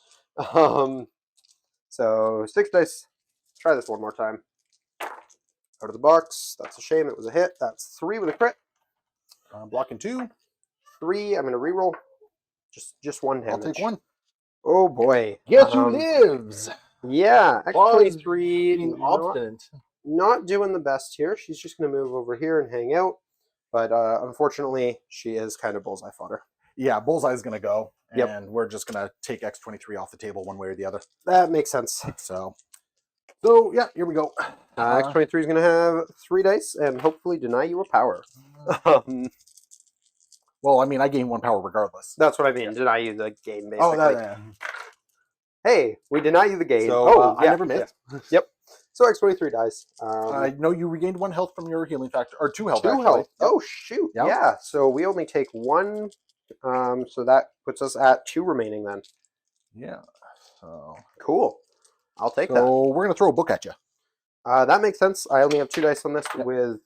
So 6 dice. Try this 1 more time. Out of the box. That's a shame. It was a hit. That's 3 with a crit. I'm blocking 2. 3. I'm going to reroll. Just 1 damage. I'll take 1. Oh boy. Guess who lives? Yeah. X23 Being obstinate. not doing the best here. She's just going to move over here and hang out. But unfortunately, she is kind of bullseye fodder. Yeah, Bullseye is going to go. Yep. And we're just going to take X23 off the table one way or the other. That makes sense. So yeah, here we go. X23 is going to have 3 dice and hopefully deny you a power. Well, I mean, I gain 1 power regardless. That's what I mean. Deny you the game, basically. Oh, that. Hey, we deny you the game. So yeah, I never missed. Yeah. Yep. So X23 dies. I know you regained 1 health from your healing factor, or 2 health. 2 actually. health. Yep. Oh shoot! Yep. Yeah. So we only take 1 So that puts us at 2 remaining then. Yeah. So, Cool. I'll take that. so we're gonna throw a book at you. That makes sense. I only have 2 dice on this Yep. with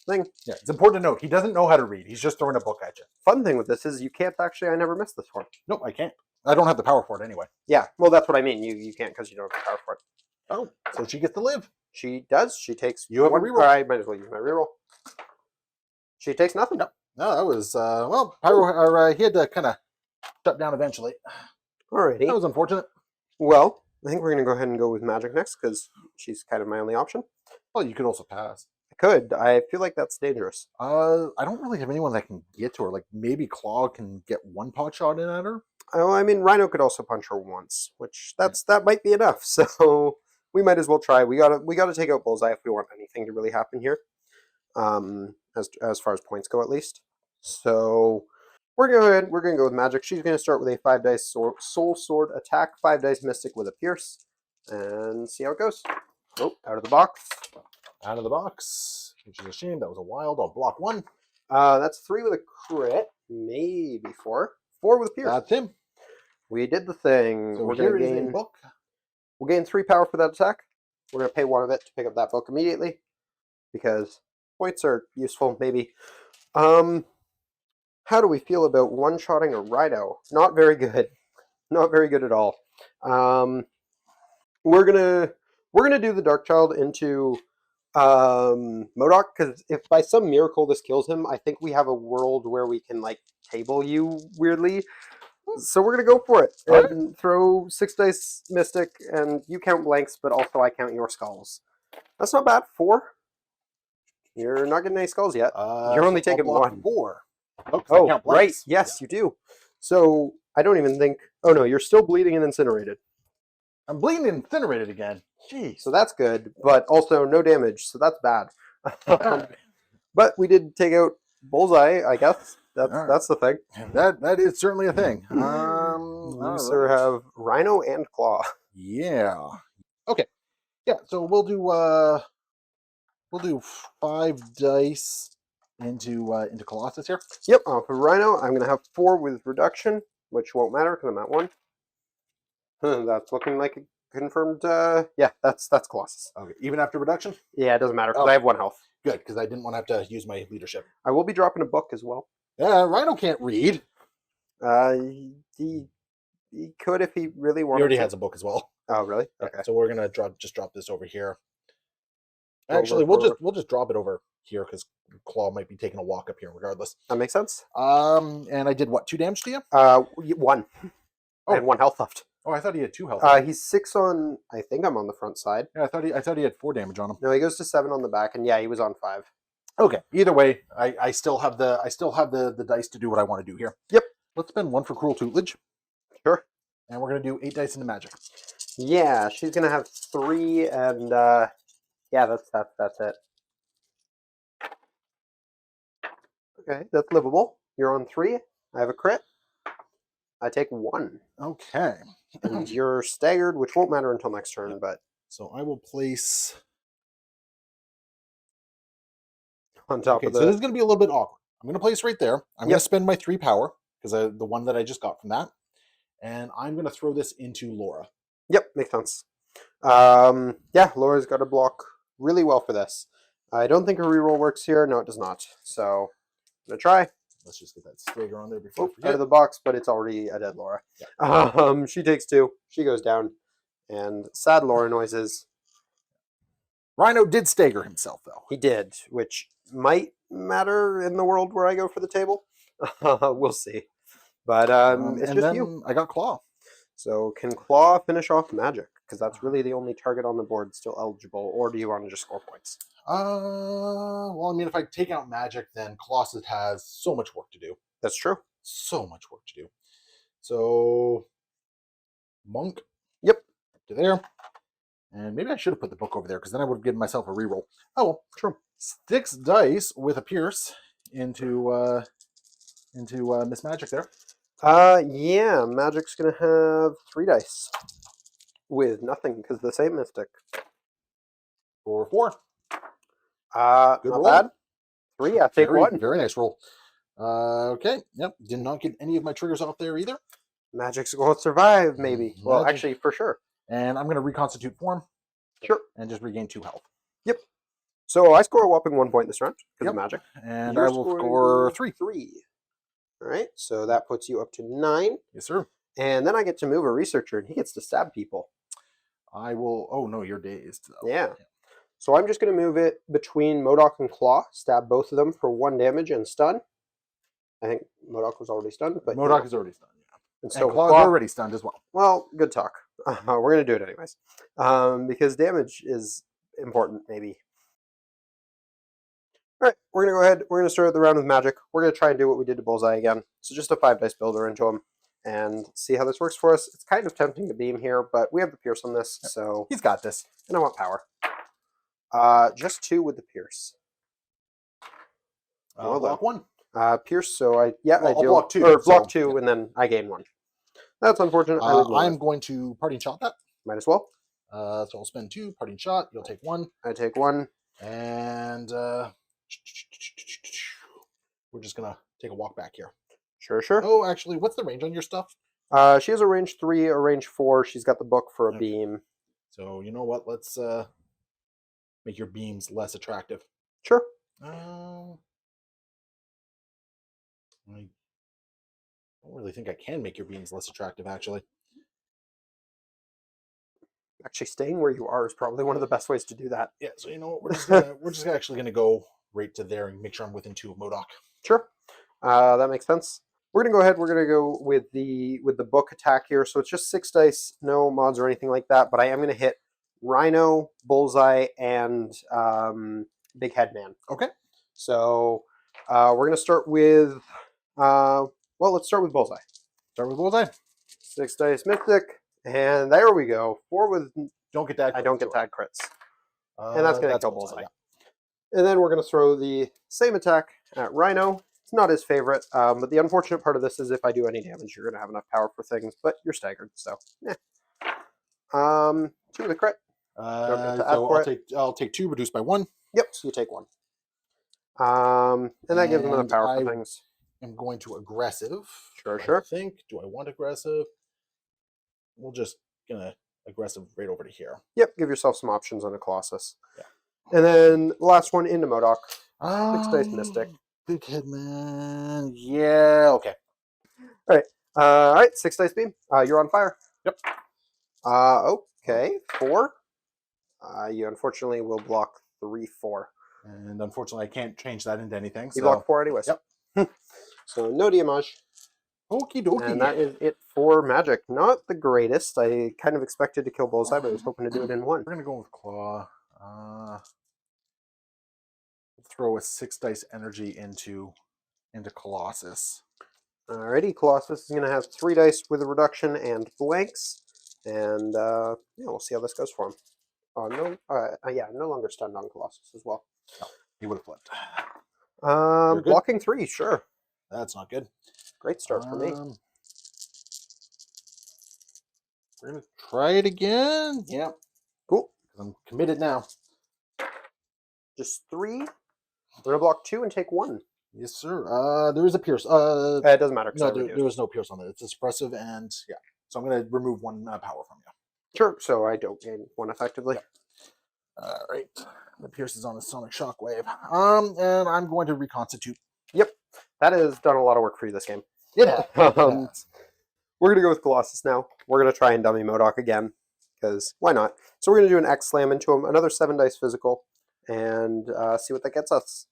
thing. Yeah, it's important to note he doesn't know how to read. He's just throwing a book at you. Fun thing with this is you can't actually. I never missed this one. Nope, I can't. I don't have the power for it anyway. Yeah, well, that's what I mean. You can't because you don't have the power for it. Oh, so she gets to live. She does. She takes. You have a one. reroll. I might as well use my reroll. She takes nothing. Yep. No, that was well. Pyro, he had to kind of shut down eventually. Alrighty. That was unfortunate. Well, I think we're gonna go ahead and go with Magik next because she's kind of my only option. Well, you could also pass. I could. I feel like that's dangerous. I don't really have anyone that can get to her. Like maybe Klaw can get one pot shot in at her. Oh, I mean, Rhino could also punch her once, which that might be enough. So we might as well try. We gotta take out Bullseye if we want anything to really happen here. As far as points go, at least. So we're gonna go with Magik. She's gonna start with a 5 dice soul sword attack, 5 dice mystic with a pierce, and see how it goes. Oh, out of the box. Out of the box, which is a shame. That was a wild. I'll block 1. That's 3 with a crit, maybe 4. 4 with a pierce. That's him. We did the thing. So we're here gonna is a gain. book. We'll gain 3 power for that attack. We're gonna pay 1 of it to pick up that book immediately because points are useful. Maybe. How do we feel about one-shotting a Rhino? Not very good. Not very good at all. We're gonna do the Dark Child into MODOK because if by some miracle this kills him, I think we have a world where we can like table you weirdly. So we're gonna go for it and throw 6 dice mystic, and you count blanks, but also I count your skulls. That's not bad. 4. You're not getting any skulls yet. You're only So I'll taking block 1. 4. Oh, 'cause I Oh, count right. blanks. Yes, you do. So I don't even think. Oh no, you're still bleeding and incinerated. I'm bleeding and incinerated again. Jeez. So that's good, but also no damage. So that's bad. But we did take out Bullseye. I guess that's the thing. That is certainly a thing. You sir have Rhino and Klaw. Yeah. Okay. Yeah. So we'll do 5 dice into Colossus here. Yep. For Rhino, I'm gonna have 4 with reduction, which won't matter because I'm at 1. That's looking like a confirmed. Yeah, that's Colossus. Okay. Even after reduction. Yeah, it doesn't matter because I have 1 health. Good, because I didn't want to have to use my leadership. I will be dropping a book as well. Rhino can't read. He could if he really wanted. He already to. has a book as well. Oh, really? Okay. So we're gonna just drop this over here. Over, Actually, we'll just drop it over here because Klaw might be taking a walk up here regardless. That makes sense. And I did what, 2 damage to you? 1. I had 1 health left. Oh, I thought he had 2 health. He's 6 on. I think I'm on the front side. Yeah, I thought he had 4 damage on him. No, he goes to 7 on the back, and yeah, he was on 5. Okay. Either way, I still have the dice to do what I want to do here. Yep. Let's spend 1 for cruel tutelage. Sure. And we're gonna do 8 dice into Magik. Yeah, she's gonna have 3, and yeah, that's it. Okay, that's livable. You're on 3. I have a crit. I take 1. Okay. And you're staggered, which won't matter until next turn, but So I will place on top of the. So this is going to be a little bit awkward. I'm going to place right there. I'm going Yep. to spend my 3 power because the one that I just got from that, and I'm going to throw this into Laura. Yep, makes sense. Yeah, Laura's got to block really well for this. I don't think her reroll works here. No, it does not. So I'm gonna try. Let's just get that stagger on there before I Out forget. of the box, but it's already a dead Laura. Yeah. She takes 2. She goes down, and sad Laura noises. Rhino did stagger himself though. He did, which might matter in the world where I go for the table. We'll see. But it's and just then you. I got Klaw. So can Klaw finish off Magik? Because that's really the only target on the board still eligible. Or do you want to just score points? Well, I mean, if I take out Magik, then Colossus has so much work to do. That's true. So much work to do. So, Monk. Yep. To there. And maybe I should have put the book over there because then I would have given myself a reroll. Oh, well, true. 6 dice with a pierce into Miss Magik there. Yeah, Magik's gonna have 3 dice with nothing because the same mystic. For 4. Not roll. bad. 3. I take very, 1. Very nice roll. Okay. Yep. Did not get any of my triggers off there either. Magik's going to survive, maybe. Well, Magic. actually, for sure. And I'm going to reconstitute form. Sure. And just regain 2 health. Yep. So I score a whopping 1 point this round because of Magik. And You're I will score 3. 3. All right. So that puts you up to 9. Yes, sir. And then I get to move a researcher, and he gets to stab people. I will. Oh no, you're dazed. Yeah. So I'm just going to move it between MODOK and Klaw, stab both of them for 1 damage and stun. I think MODOK was already stunned, but MODOK is already stunned. Yeah. And so Claw is already stunned as well. Well, good talk. We're going to do it anyways, because damage is important, maybe. All right, we're going to go ahead. We're going to start the round with Magik. We're going to try and do what we did to Bullseye again. So just a 5 dice builder into him and see how this works for us. It's kind of tempting to beam here, but we have the Pierce on this, so he's got this. And I want power. Just 2 with the Pierce. Well, block 1. Pierce. So I deal block 2, or block 2, and then I gain 1. That's unfortunate. I'm going to parting shot that. Might as well. So I'll spend 2 parting shot. You'll take 1. I take 1, and we're just gonna take a walk back here. Sure. Oh, actually, what's the range on your stuff? She has a range 3, a range 4. She's got the book for a beam. So you know what? Let's make your beams less attractive. Sure. I don't really think I can make your beams less attractive, actually. Actually, staying where you are is probably one of the best ways to do that. Yeah. So you know what? We're just actually gonna go right to there and make sure I'm within 2 of MODOK. Sure. That makes sense. We're gonna go ahead. We're gonna go with the book attack here. So it's just 6 dice, no mods or anything like that. But I am gonna hit Rhino, Bullseye, and Big Head Man. Okay. So we're gonna start with well, let's start with Bullseye. Start with Bullseye. 6 dice Mystic, and there we go. 4 with. Don't get that. I don't get tag crits, and that's gonna kill Bullseye. Yeah. And then we're gonna throw the same attack at Rhino. It's not his favorite, but the unfortunate part of this is if I do any damage, you're gonna have enough power for things, but you're staggered, so yeah. 2 with a crit. I'll take 2, reduced by 1. Yep, so you take 1. And that gives him enough power for things. I'm going to aggressive. Sure. Do I want aggressive? We're just gonna aggressive right over to here. Yep, give yourself some options on a Colossus. Yeah. And then the last one into MODOK. 6 dice Mystic. Big Head Man. Yeah, okay. All right, 6 dice beam. You're on fire. Yep. Okay, 4. You unfortunately will block 3, 4. And unfortunately, I can't change that into anything. You block 4 anyways. Yep. So no damage. Okie dokie. And that is it for Magik. Not the greatest. I kind of expected to kill Bullseye, but I was hoping to do it in 1. We're gonna go with Claw. Throw a 6 dice energy into Colossus. Alrighty, Colossus is gonna have 3 dice with a reduction and blanks, and yeah, we'll see how this goes for him. Oh no, yeah, no longer stunned on Colossus as well. No, he would have flipped. Blocking 3, sure. That's not good. Great start for me. We're gonna try it again. Yep. Cool. I'm committed now. Just 3. We're gonna block 2 and take 1. Yes, sir. There is a pierce. It doesn't matter. No, there was no pierce on it. It's a suppressive, and yeah. So I'm gonna remove 1 power from you. Sure. So I don't gain 1 effectively. Yep. All right. The pierce is on a sonic shockwave. And I'm going to reconstitute. Yep. That has done a lot of work for you this game. Yeah. We're going to go with Colossus now. We're going to try and dummy MODOK again, because why not? So we're going to do an X slam into him, another 7 dice physical, and see what that gets us.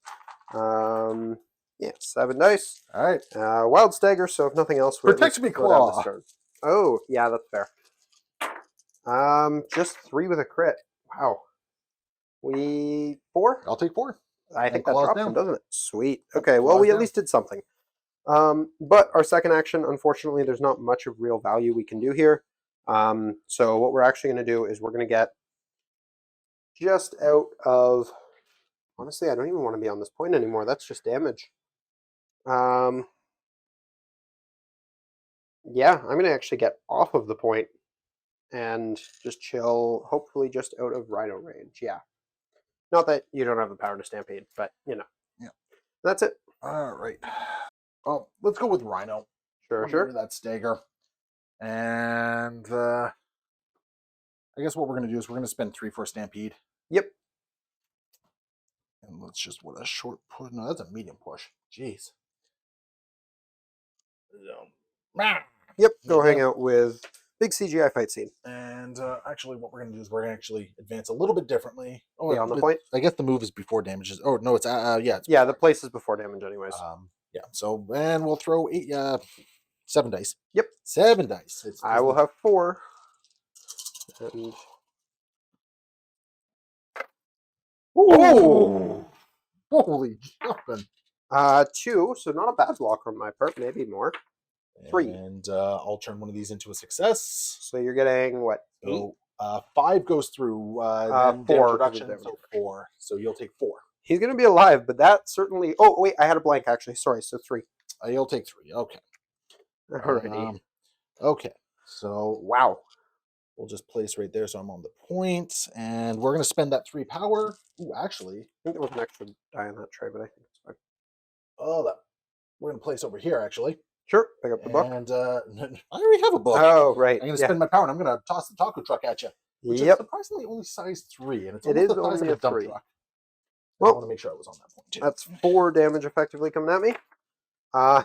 Yeah, 7 dice. All right. Wild stagger, so if nothing else, we're Protect me, Claw. Oh, yeah, that's fair. Just 3 with a crit. Wow. 4? I'll take 4. I think that drops him, doesn't it? Sweet. Okay, well, we at least did something. But our second action, unfortunately, there's not much of real value we can do here. So what we're actually going to do is we're going to get just out of... Honestly, I don't even want to be on this point anymore. That's just damage. Yeah, I'm going to actually get off of the point and just chill, hopefully just out of Rhino range. Yeah. Not that you don't have the power to stampede, but, you know. Yeah. That's it. All right. Oh, let's go with Rhino. Sure, I'll get rid sure. of that stagger. And I guess what we're going to do is we're going to spend 3 for a Stampede. Yep. And let's just, what, a short push? No, that's a medium push. Jeez. Yep. Go hang out with big CGI fight scene. And actually, what we're going to do is we're going to actually advance a little bit differently. Oh, Yeah, on the point. I guess the move is before damages. Oh no, it's yeah. It's Yeah, the place is before damage, anyways. Yeah. So and we'll throw 7 dice. Yep. 7 dice. I will have 4. And... Oh! Holy jumping. 2, so not a bad block on my part, maybe more. 3. And I'll turn one of these into a success. So you're getting what? 8? So 5 goes through. 4 reduction, so 4. So you'll take 4. He's going to be alive, but that certainly... Oh, wait, I had a blank, actually. Sorry, so 3. You'll take 3. Okay. Alrighty. Okay. So, wow. We'll just place right there so I'm on the point. And we're going to spend that 3 power. Ooh, actually. I think there was an extra die on that tray, but I think it's fine. Oh, we're going to place over here, actually. Sure, pick up the book. And I already have a book. Oh, right. I'm going to spend my power and I'm going to toss the taco truck at you. Which is surprisingly only size 3. And it's it almost is the size only of a dump 3. truck. Well, I want to make sure I was on that point, too. That's 4 damage effectively coming at me.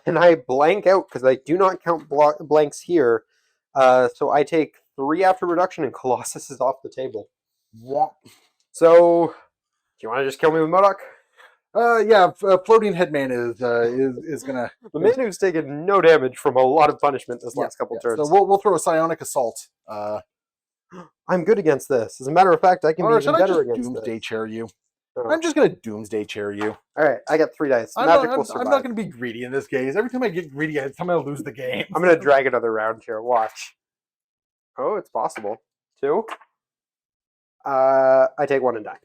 And I blank out because I do not count blanks here. So I take 3 after reduction and Colossus is off the table. So, do you want to just kill me with MODOK? Yeah, floating headman is gonna the man who's taken no damage from a lot of punishment this last couple turns. So we'll throw a psionic assault. I'm good against this. As a matter of fact, I can be even better against doomsday this. chair you. Oh. I'm just gonna doomsday chair you. All right, I got 3 dice. I'm not gonna be greedy in this case. Every time I get greedy, I'm gonna lose the game. I'm gonna drag another round here. Watch. Oh, it's possible. 2. I take 1 and die.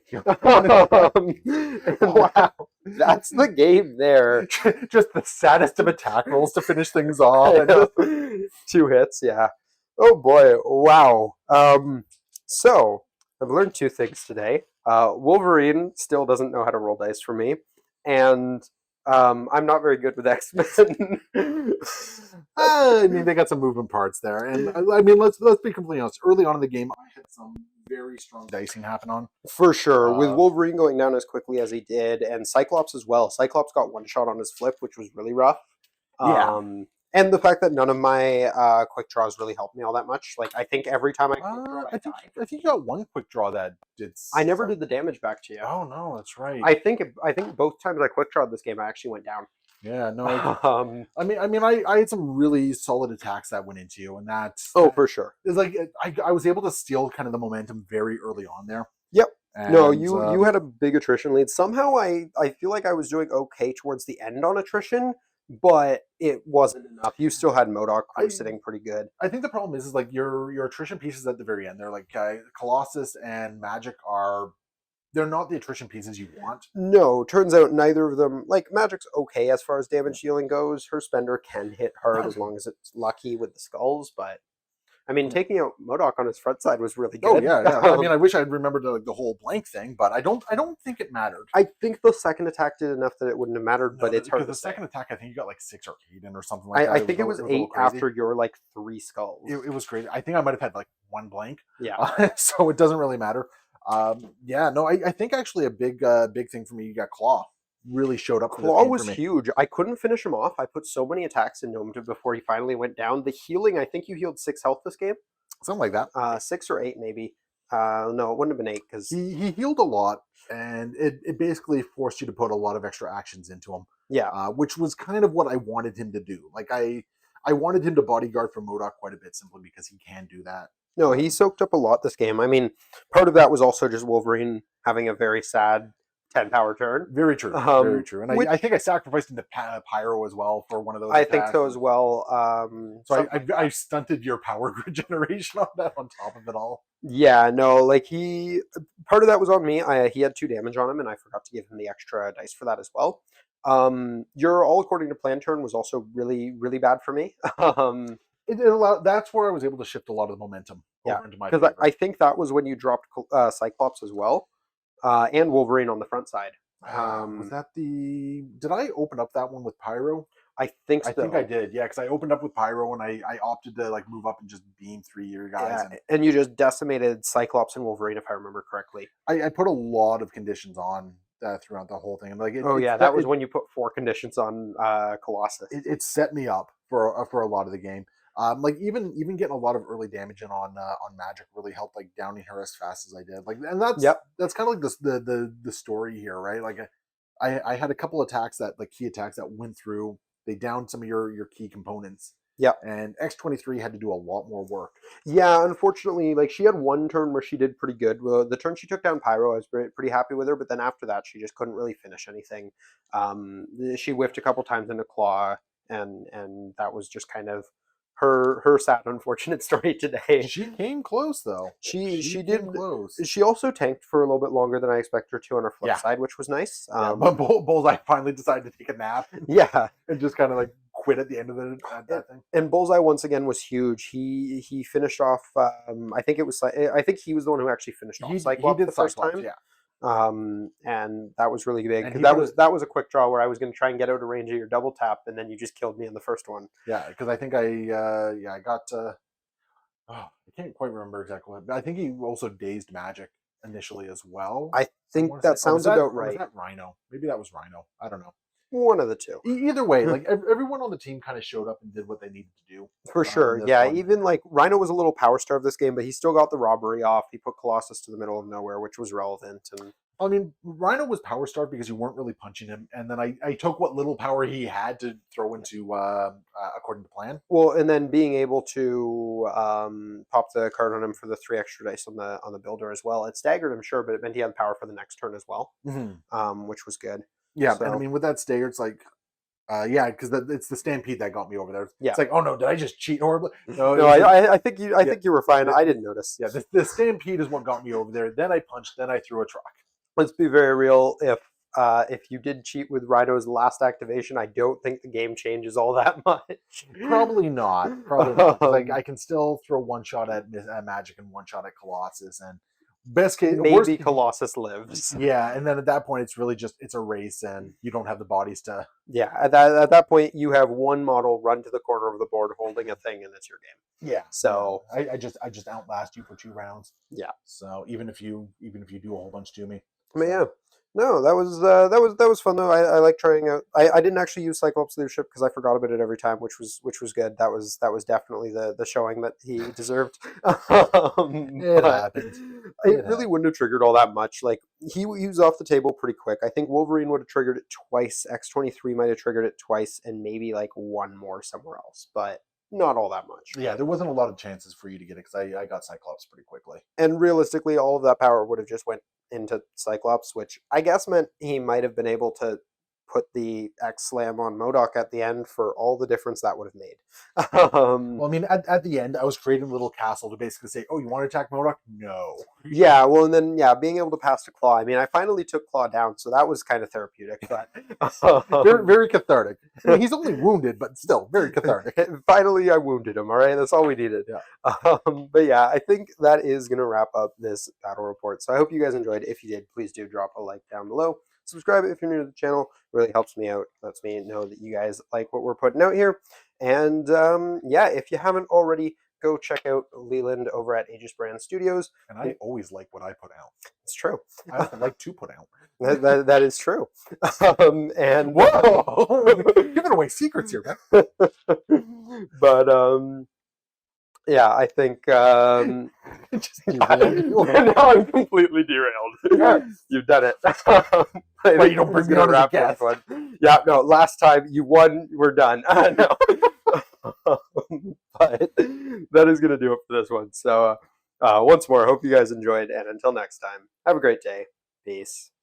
Wow, that's the game there. Just the saddest of attack rolls to finish things off. 2 hits, yeah. Oh boy, wow. So I've learned 2 things today. Wolverine still doesn't know how to roll dice for me, and I'm not very good with X-Men. I mean, they got some moving parts there, and I mean, let's be completely honest. Early on in the game, I had some very strong dicing happen on. For sure, with Wolverine going down as quickly as he did, and Cyclops as well. Cyclops got 1 shot on his flip, which was really rough. Yeah. And the fact that none of my quick draws really helped me all that much. Like, I think every time I think you got 1 quick draw that did. I never did the damage back to you. Oh no, that's right. I think both times I quick drawed this game, I actually went down. Yeah, no. I had some really solid attacks that went into you, and that's for sure. It's like I was able to steal kind of the momentum very early on there. Yep. And, no, you had a big attrition lead. Somehow I feel like I was doing okay towards the end on attrition, but it wasn't enough. You still had MODOK sitting pretty good. I think the problem is like your attrition pieces at the very end. They're like Colossus and Magik they're not the attrition pieces you want. No, turns out neither of them. Like, Magik's okay as far as damage dealing goes. Her spender can hit hard as long as it's lucky with the skulls, but I mean, taking out MODOK on his front side was really good. Oh yeah. I mean, I wish I'd remembered the whole blank thing, but I don't think it mattered. I think the second attack did enough that it wouldn't have mattered, but it's hard to say. The second attack, I think you got like 6 or 8 in or something like that. I think it was 8 after your like 3 skulls. It was crazy. I think I might have had like 1 blank. Yeah. So it doesn't really matter. I think actually a big thing for me, you got Klaw. Really showed up. Klaw was huge. I couldn't finish him off. I put so many attacks into him before he finally went down. The healing, I think you healed 6 health this game. Something like that. 6 or 8 maybe. No, it wouldn't have been 8 because he healed a lot, and it basically forced you to put a lot of extra actions into him. Yeah. Which was kind of what I wanted him to do. Like I wanted him to bodyguard for MODOK quite a bit simply because he can do that. No, he soaked up a lot this game. I mean, part of that was also just Wolverine having a very sad 10 power turn. Very true. Very true. And I think I sacrificed into Pyro as well for one of those. I think so as well. So I stunted your power grid generation on that on top of it all. Yeah, no, like part of that was on me. He had 2 damage on him, and I forgot to give him the extra dice for that as well. Your all according to plan turn was also really, really bad for me. That's where I was able to shift a lot of the momentum over into my favor. Because I think that was when you dropped Cyclops as well, and Wolverine on the front side. Was that did I open up that one with Pyro? I think so. I think I did, yeah, because I opened up with Pyro and I opted to like move up and just beam 3-year guys. Yeah, and you just decimated Cyclops and Wolverine, if I remember correctly. I put a lot of conditions on throughout the whole thing. And like, Oh yeah, that was when you put 4 conditions on Colossus. It set me up for a lot of the game. Like even getting a lot of early damage in on Magik really helped, like downing her as fast as I did. Like, and that's kind of like the story here, right? Like, I had a couple attacks that like key attacks that went through. They downed some of your key components. Yep. And X-23 had to do a lot more work. Yeah, unfortunately, like she had one turn where she did pretty good. Well, the turn she took down Pyro, I was pretty happy with her, but then after that, she just couldn't really finish anything. She whiffed a couple times into Klaw, and that was just kind of her sad, unfortunate story today. She came close though. She did close. She also tanked for a little bit longer than I expected her to on her flip side, which was nice. But Bullseye finally decided to take a nap. Yeah, and just kind of like quit at the end of that thing. And Bullseye once again was huge. He finished off. I think he was the one who actually finished off Cyclops the first time. Yeah. And that was really big. And that was a quick draw where I was going to try and get out of range of your double tap, and then you just killed me in the first one. Yeah, because I think I got. I can't quite remember exactly what, but I think he also dazed Magik initially as well. I think that sounds about right. Was that Rhino? Maybe that was Rhino. I don't know. One of the two. Either way, like everyone on the team kind of showed up and did what they needed to do. For sure. Yeah, even like Rhino was a little power starved this game, but he still got the robbery off. He put Colossus to the middle of nowhere, which was relevant. And I mean, Rhino was power starved because you weren't really punching him, and then I took what little power he had to throw into according to plan. Well, and then being able to pop the card on him for the 3 extra dice on the builder as well. It staggered him, sure, but it meant he had power for the next turn as well, which was good. Yeah, so. And I mean, with that stagger, it's like, because it's the stampede that got me over there. Yeah. It's like, oh no, did I just cheat horribly? No, I think you were fine. I didn't notice. Yeah, the stampede is what got me over there. Then I punched. Then I threw a truck. Let's be very real. If you did cheat with Rhino's last activation, I don't think the game changes all that much. Probably not. Probably not. Like I can still throw one shot at Magik and one shot at Colossus, and best case, maybe Colossus lives. Yeah, and then at that point, it's really just it's a race, and you don't have the bodies to. Yeah, at that point, you have one model run to the corner of the board holding a thing, and it's your game. Yeah. So I just outlast you for 2 rounds. Yeah. So even if you do a whole bunch to me. But yeah. No, that was fun though. I like trying out. I didn't actually use Cyclops leadership because I forgot about it every time, which was good. That was definitely the showing that he deserved. It happens. It really wouldn't have triggered all that much. Like he was off the table pretty quick. I think Wolverine would have triggered it twice. X-23 might have triggered it twice, and maybe like one more somewhere else, but not all that much. Yeah, there wasn't a lot of chances for you to get it because I got Cyclops pretty quickly. And realistically, all of that power would have just went into Cyclops, which I guess meant he might have been able to put the X slam on MODOK at the end for all the difference that would have made. Well, I mean, at the end, I was creating a little castle to basically say, oh, you want to attack MODOK? No. Yeah, well, and then, being able to pass to Klaw. I mean, I finally took Klaw down, so that was kind of therapeutic. But very, very cathartic. I mean, he's only wounded, but still very cathartic. Finally, I wounded him, all right? That's all we needed. Yeah. But yeah, I think that is going to wrap up this battle report. So I hope you guys enjoyed. If you did, please do drop a like down below. Subscribe if you're new to the channel. It really helps me out. Lets me know that you guys like what we're putting out here. And if you haven't already, go check out Leland over at Aegis Brand Studios. And I always like what I put out. It's true. I often like to put out. That is true. And whoa, giving away secrets here, man. But I think now I'm completely derailed. You've done it. But you don't bring me on as a guest. Yeah, no. Last time you won, we're done. No. But that is going to do it for this one. So once more, hope you guys enjoyed, and until next time, have a great day. Peace.